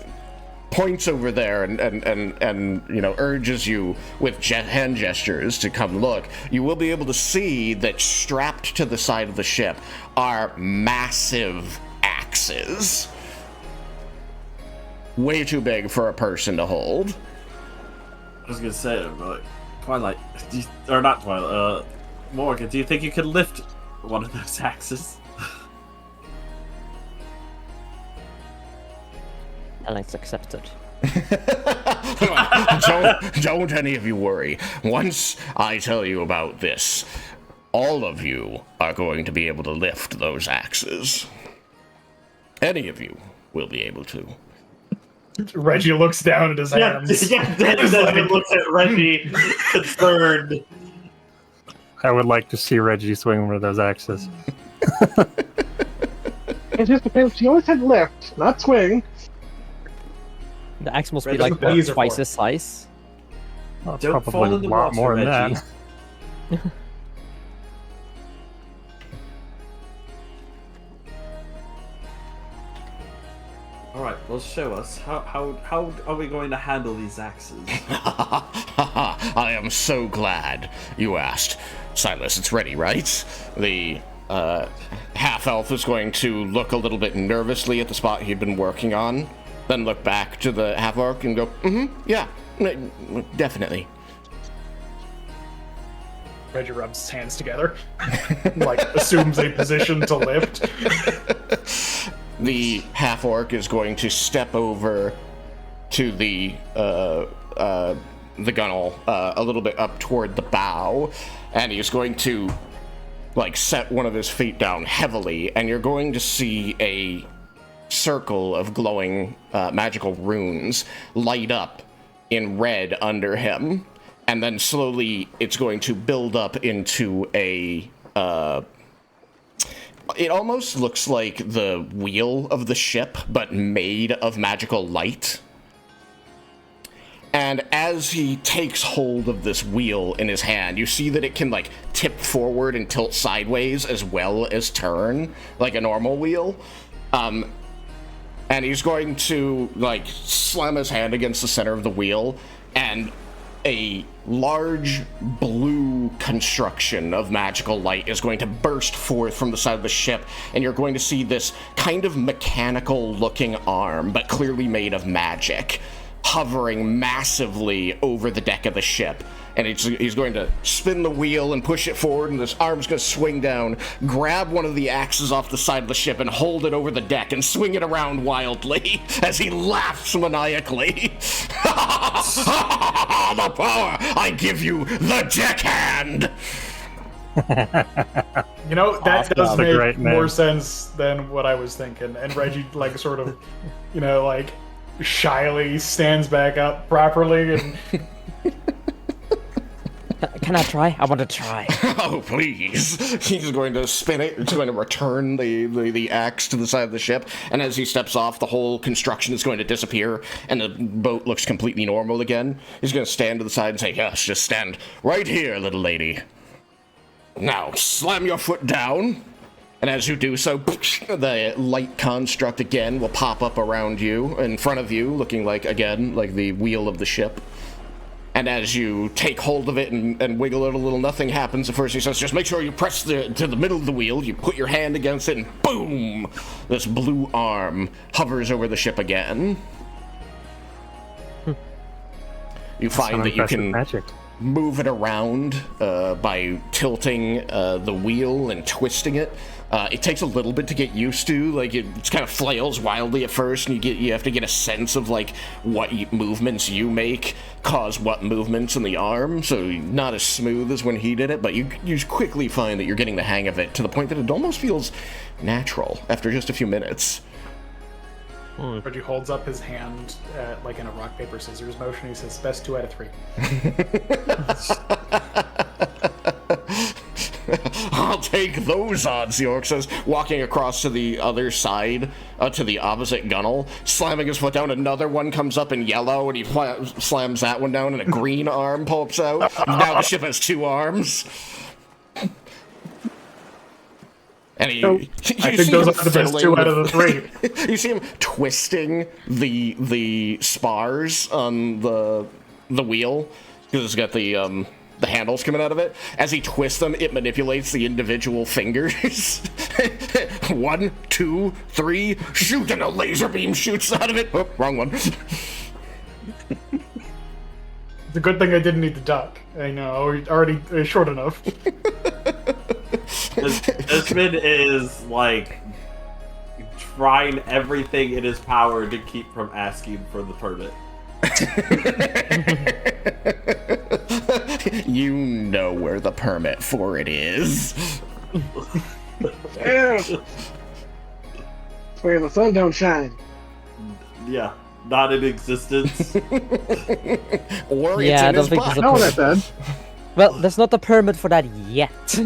points over there and you know, urges you with hand gestures to come look, you will be able to see that strapped to the side of the ship are massive axes. Way too big for a person to hold. I was gonna say, but Twilight, or not Twilight, Morgan, do you think you could lift one of those axes? Alex accepted. Don't any of you worry. Once I tell you about this, all of you are going to be able to lift those axes. Any of you will be able to. Reggie looks down at his hands. Desmin looks at Reggie, concerned. I would like to see Reggie swing one of those axes. It just depends. She always said lift, not swing. The axe must be Reggie's like the laser twice form. his size. Well, Don't fall probably in the a lot water, more than Reggie. that. Alright, well show us. How are we going to handle these axes? I am so glad you asked. Silas, it's ready, right? The half-elf is going to look a little bit nervously at the spot he'd been working on, then look back to the half-orc and go, yeah, definitely. Reggie rubs his hands together, like assumes a position to lift. The half-orc is going to step over to the gunnel a little bit up toward the bow, and he's going to like set one of his feet down heavily, and you're going to see a circle of glowing magical runes light up in red under him, and then slowly it's going to build up into a it almost looks like the wheel of the ship, but made of magical light. And as he takes hold of this wheel in his hand, you see that it can, like, tip forward and tilt sideways as well as turn, like a normal wheel. And he's going to, like, slam his hand against the center of the wheel, and a large blue construction of magical light is going to burst forth from the side of the ship, and you're going to see this kind of mechanical-looking arm, but clearly made of magic, hovering massively over the deck of the ship. And he's going to spin the wheel and push it forward, and this arm's going to swing down, grab one of the axes off the side of the ship, and hold it over the deck and swing it around wildly as he laughs maniacally. The power! I give you the deckhand! You know, that does make man. more sense than what I was thinking. And Reggie, like, sort of, you know, like, shyly stands back up properly and... Can I try? I want to try. Oh, please. He's going to spin it. He's going to return the axe to the side of the ship. And as he steps off, the whole construction is going to disappear. And the boat looks completely normal again. He's going to stand to the side and say, yes, just stand right here, little lady. Now, slam your foot down. And as you do so, the light construct again will pop up around you, in front of you, looking like, again, like the wheel of the ship. And as you take hold of it and wiggle it a little, nothing happens. At first he says, just make sure you press to the middle of the wheel, you put your hand against it, and boom! This blue arm hovers over the ship again. You find that you can move it around by tilting the wheel and twisting it. It takes a little bit to get used to. Like, it kind of flails wildly at first, and you have to get a sense of, like, what movements you make cause what movements in the arm. So not as smooth as when he did it, but you quickly find that you're getting the hang of it to the point that it almost feels natural after just a few minutes. Reggie holds up his hand, like in a rock, paper, scissors motion. He says, best 2 out of 3. I'll take those odds, York says, walking across to the other side, to the opposite gunnel, slamming his foot down. Another one comes up in yellow, and he slams that one down, and a green arm pops out. Now the ship has 2 arms. And I think those are the best 2 out of the 3. You see him twisting the spars on the wheel, because it's got the handles coming out of it. As he twists them, it manipulates the individual fingers. 1, 2, 3, shoot, and a laser beam shoots out of it. Oh, wrong one. It's a good thing I didn't need to duck. I know, already short enough. Desmin is, like, trying everything in his power to keep from asking for the permit. You know where the permit for it is. Yeah. Where the sun don't shine. Yeah, not in existence. Or Yeah, it's I in don't his think butt. there's a No, permit. that's bad. Well, there's not a permit for that yet.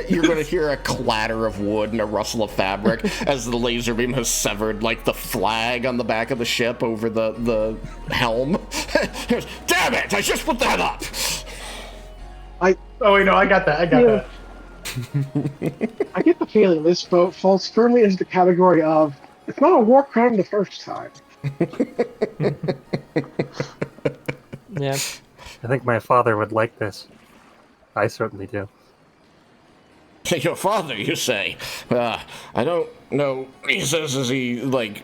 You're going to hear a clatter of wood and a rustle of fabric as the laser beam has severed, like, the flag on the back of the ship over the helm. Damn it! I just put that up! Oh, wait, no, I got that. Yeah. I get the feeling this boat falls firmly into the category of, it's not a war crime the first time. Yeah. I think my father would like this. I certainly do. Your father, you say? I don't know. He says as he, like,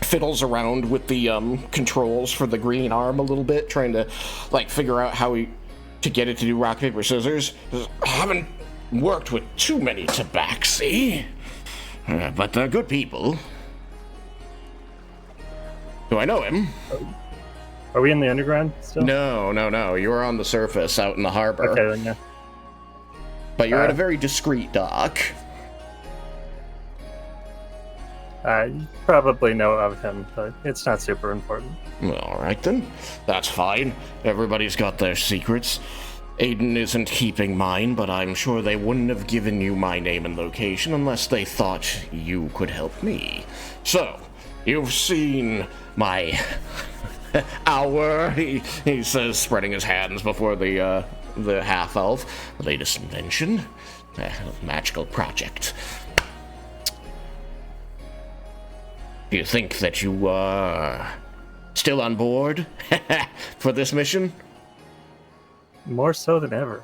fiddles around with the controls for the green arm a little bit, trying to, like, figure out how to get it to do rock, paper, scissors. I haven't worked with too many tabaxi, but they're good people. Do I know him? Are we in the underground still? No. You are on the surface out in the harbor. Okay, then yeah. But you're at a very discreet dock. You probably know of him, but it's not super important. Alright then, that's fine. Everybody's got their secrets. Aiden isn't keeping mine, but I'm sure they wouldn't have given you my name and location unless they thought you could help me. So, you've seen my hour, he says, spreading his hands before the half-elf. Latest invention, magical project. Do you think that you are still on board for this mission? More so than ever.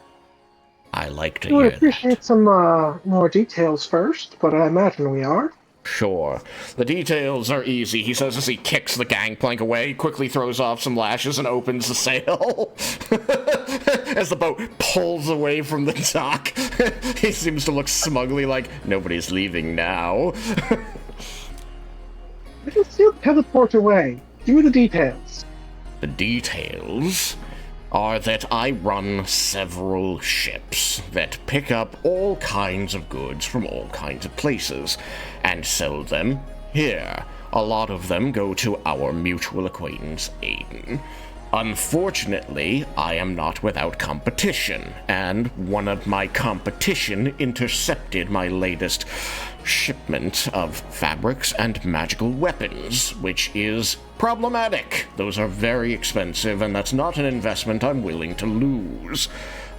I like to I would hear appreciate that. some more details first, but I imagine we are. Sure. The details are easy, he says as he kicks the gangplank away, quickly throws off some lashes and opens the sail. As the boat pulls away from the dock, he seems to look smugly like, nobody's leaving now. I can still teleport away. Give me the details. The details are that I run several ships that pick up all kinds of goods from all kinds of places and sell them here. A lot of them go to our mutual acquaintance, Aiden. Unfortunately, I am not without competition, and one of my competition intercepted my latest shipment of fabrics and magical weapons, which is problematic. Those are very expensive, and that's not an investment I'm willing to lose.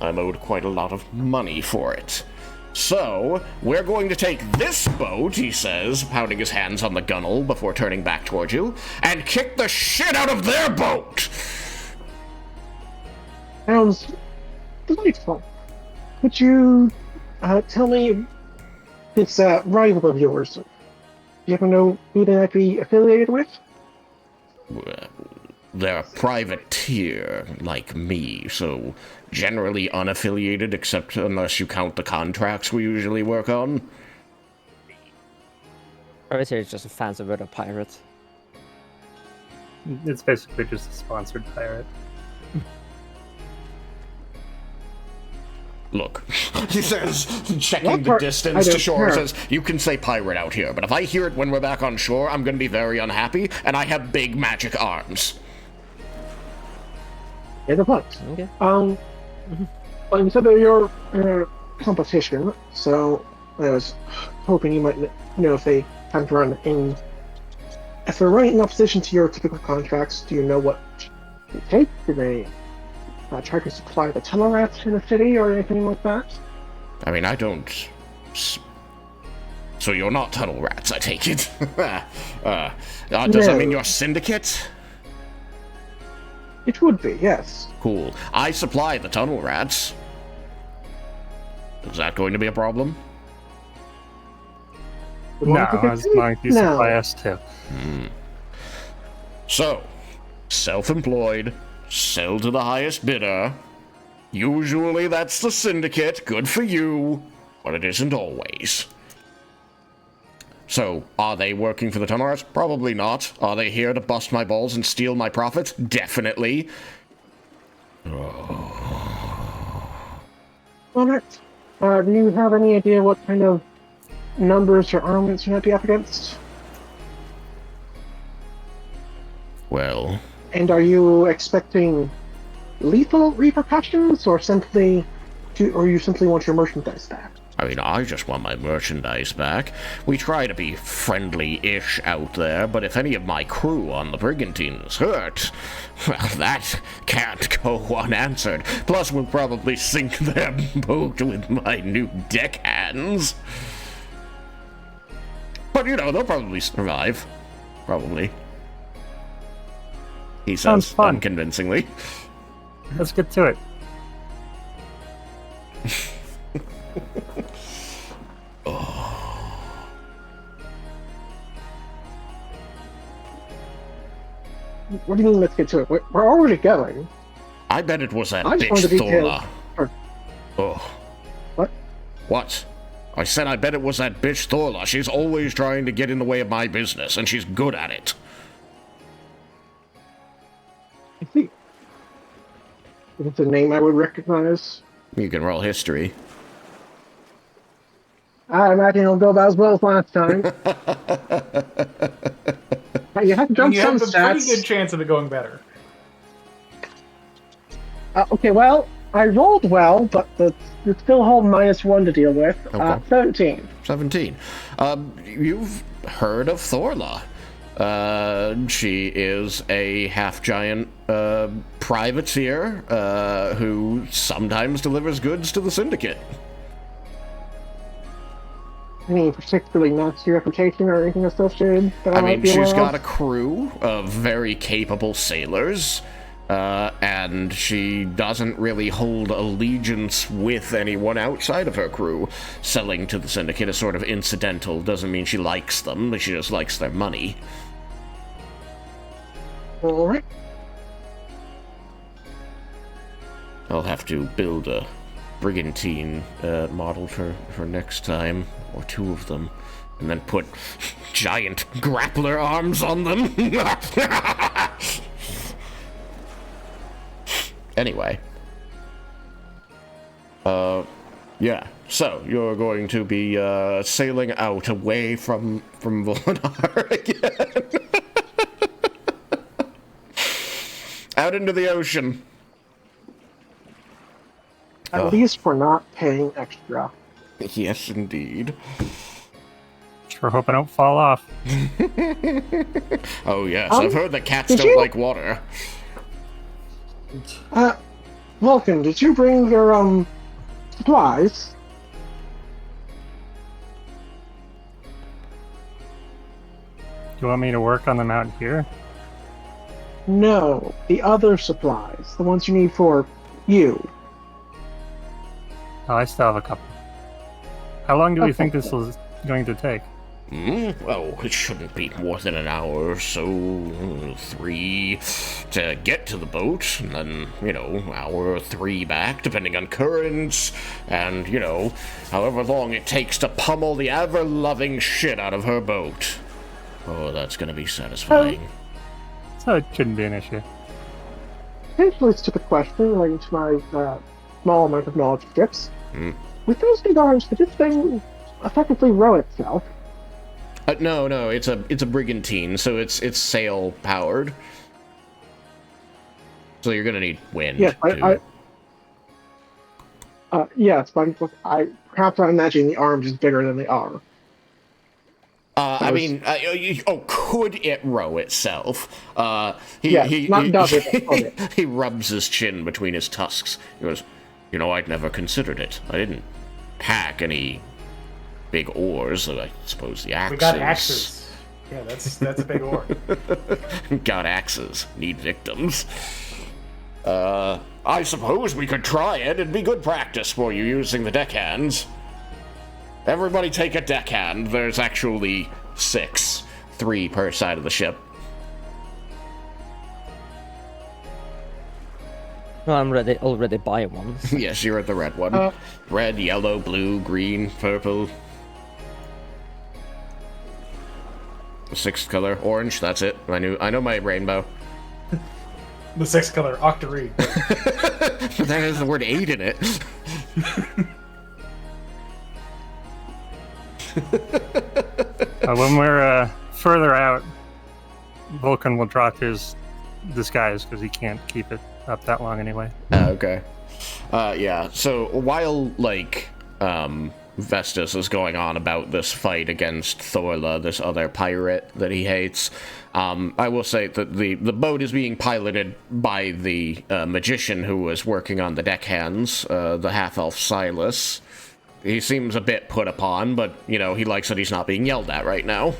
I'm owed quite a lot of money for it. So, we're going to take this boat, he says, pounding his hands on the gunwale before turning back towards you, and kick the shit out of their boat! Sounds delightful. Could you tell me this rival of yours? Do you ever know who they might be affiliated with? They're a privateer, like me, so generally unaffiliated, except unless you count the contracts we usually work on. Privateer is just a fancy word of pirate. It's basically just a sponsored pirate. Look, he says, checking What the part? distance I to don't shore, care. says, you can say pirate out here, but if I hear it when we're back on shore, I'm gonna be very unhappy, and I have big magic arms. Yeah, the point. Okay. Well, you said that you're competition, so I was hoping you might know if they have to run in. If they're running in opposition to your typical contracts, do you know what they take? Do they try to supply the tunnel rats in the city or anything like that? I mean, I don't... So you're not tunnel rats, I take it? Does that mean you're Syndicate? It would be, yes. Cool. I supply the tunnel rats. Is that going to be a problem? Would No, want to get as in? long as you No. supply us too. So, self-employed, sell to the highest bidder. Usually that's the Syndicate, good for you, but it isn't always. So, are they working for the tunnel rats? Probably not. Are they here to bust my balls and steal my profits? Definitely. Alright. Do you have any idea what kind of numbers or armaments you might be up against? Well, And are you expecting lethal repercussions, or you simply want your merchandise back? I mean, I just want my merchandise back. We try to be friendly-ish out there, but if any of my crew on the brigantine is hurt, well, that can't go unanswered. Plus, we'll probably sink their boat with my new deckhands. But, you know, they'll probably survive. Probably. He Sounds says, fun. unconvincingly. Let's get to it. What do you mean, let's get to it? We're already going. I bet it was that I just bitch wanted details. Thola. Or- Oh. What? What? I said I bet it was that bitch Thorla. She's always trying to get in the way of my business, and she's good at it. I see. Is it a name I would recognize? You can roll history. I imagine it'll go about as well as last time. You have to jump You some have a pretty stats. good chance of it going better. Okay, well, I rolled well, but you still hold -1 to deal with. Okay. 17. 17. You've heard of Thorla. She is a half-giant privateer who sometimes delivers goods to the Syndicate. Any particularly nasty reputation or anything associated that I might mean, be aware she's of? got a crew of very capable sailors, and she doesn't really hold allegiance with anyone outside of her crew. Selling to the Syndicate is sort of incidental. Doesn't mean she likes them, but she just likes their money. All right. I'll have to build a brigantine model for next time, or 2 of them, and then put giant grappler arms on them. Anyway. Yeah, so you're going to be sailing out away from Volnar again. Out into the ocean. At least we're not paying extra. Yes, indeed. Sure hope I don't fall off. Oh, yes, I've heard that cats did don't you- like water. Vulcan, did you bring your, supplies? You want me to work on them out here? No, the other supplies. The ones you need for you. Oh, I still have a couple. How long do we Okay. think this is going to take? Well, it shouldn't be more than an hour or so, 3 to get to the boat, and then, hour or 3 back, depending on currents, and, however long it takes to pummel the ever-loving shit out of her boat. Oh, that's gonna be satisfying. So it shouldn't be an issue. Potentially stupid question relating to my small amount of knowledge of ships. With those big arms, could this thing effectively row itself? No, it's a brigantine, so it's sail powered. So you're gonna need wind. Yes, too. Yes, but perhaps I imagine the arms is bigger than they are. Could it row itself? He rubs his chin between his tusks. He goes, I'd never considered it. I didn't pack any big oars, so I suppose the axes. We got axes. Yeah, that's a big oar. Got axes. Need victims. I suppose we could try it. It'd be good practice for you using the deckhands. Everybody take a deckhand. There's actually 6. 3 per side of the ship. No, I'm already buy one. Yes, you're at the red one. Red, yellow, blue, green, purple. The 6th color, orange, that's it. I know my rainbow. The 6th color, octarine. But that has the word 8 in it. When we're further out, Vulcan will drop his disguise because he can't keep it up that long anyway. Okay. Yeah, so while, Vestus is going on about this fight against Thorla, this other pirate that he hates, I will say that the boat is being piloted by the magician who was working on the deckhands, the half-elf Silas. He seems a bit put upon, but, he likes that he's not being yelled at right now.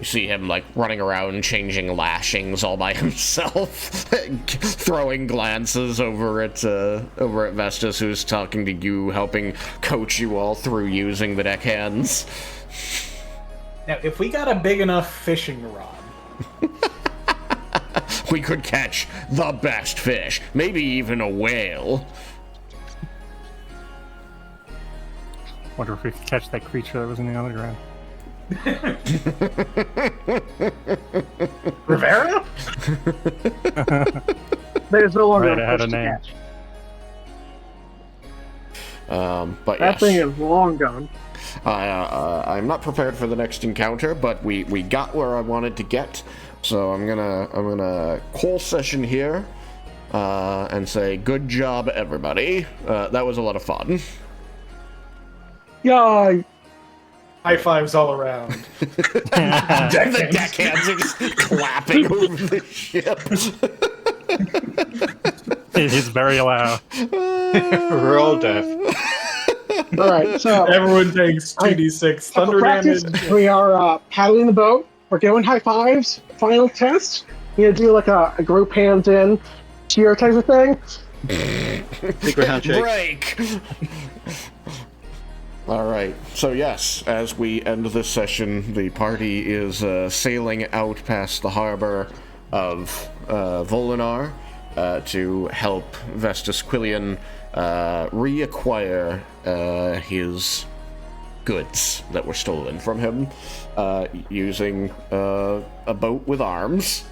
You see him, running around, changing lashings all by himself, throwing glances over at Vestus, who's talking to you, helping coach you all through using the deckhands. Now, if we got a big enough fishing rod, we could catch the best fish, maybe even a whale. Wonder if we could catch that creature that was in the underground. Rivera? There's no longer Right, I a had fish a to name. catch. But That yes, thing is long gone. I'm not prepared for the next encounter, but we got where I wanted to get. So I'm gonna call session here and say good job, everybody. That was a lot of fun. Yeah. High fives all around. The deckhands are just clapping over the ship. It is very loud. We're all deaf. All right. So Everyone takes 2d6 for thunder practice, damage. we are paddling the boat. We're giving high fives. Final test. You do like a group hands in cheer type of thing. Secret handshake. Break. All right. So yes, as we end this session, the party is sailing out past the harbor of Volinar to help Vestus Quillian reacquire his goods that were stolen from him using a boat with arms.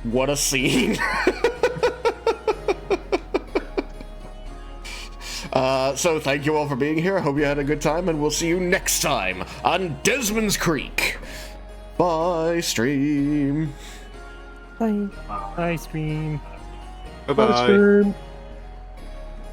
What a scene! So thank you all for being here. I hope you had a good time, and we'll see you next time on Desmond's Creek. Bye, stream. Bye. Bye, stream. Bye-bye. Bye.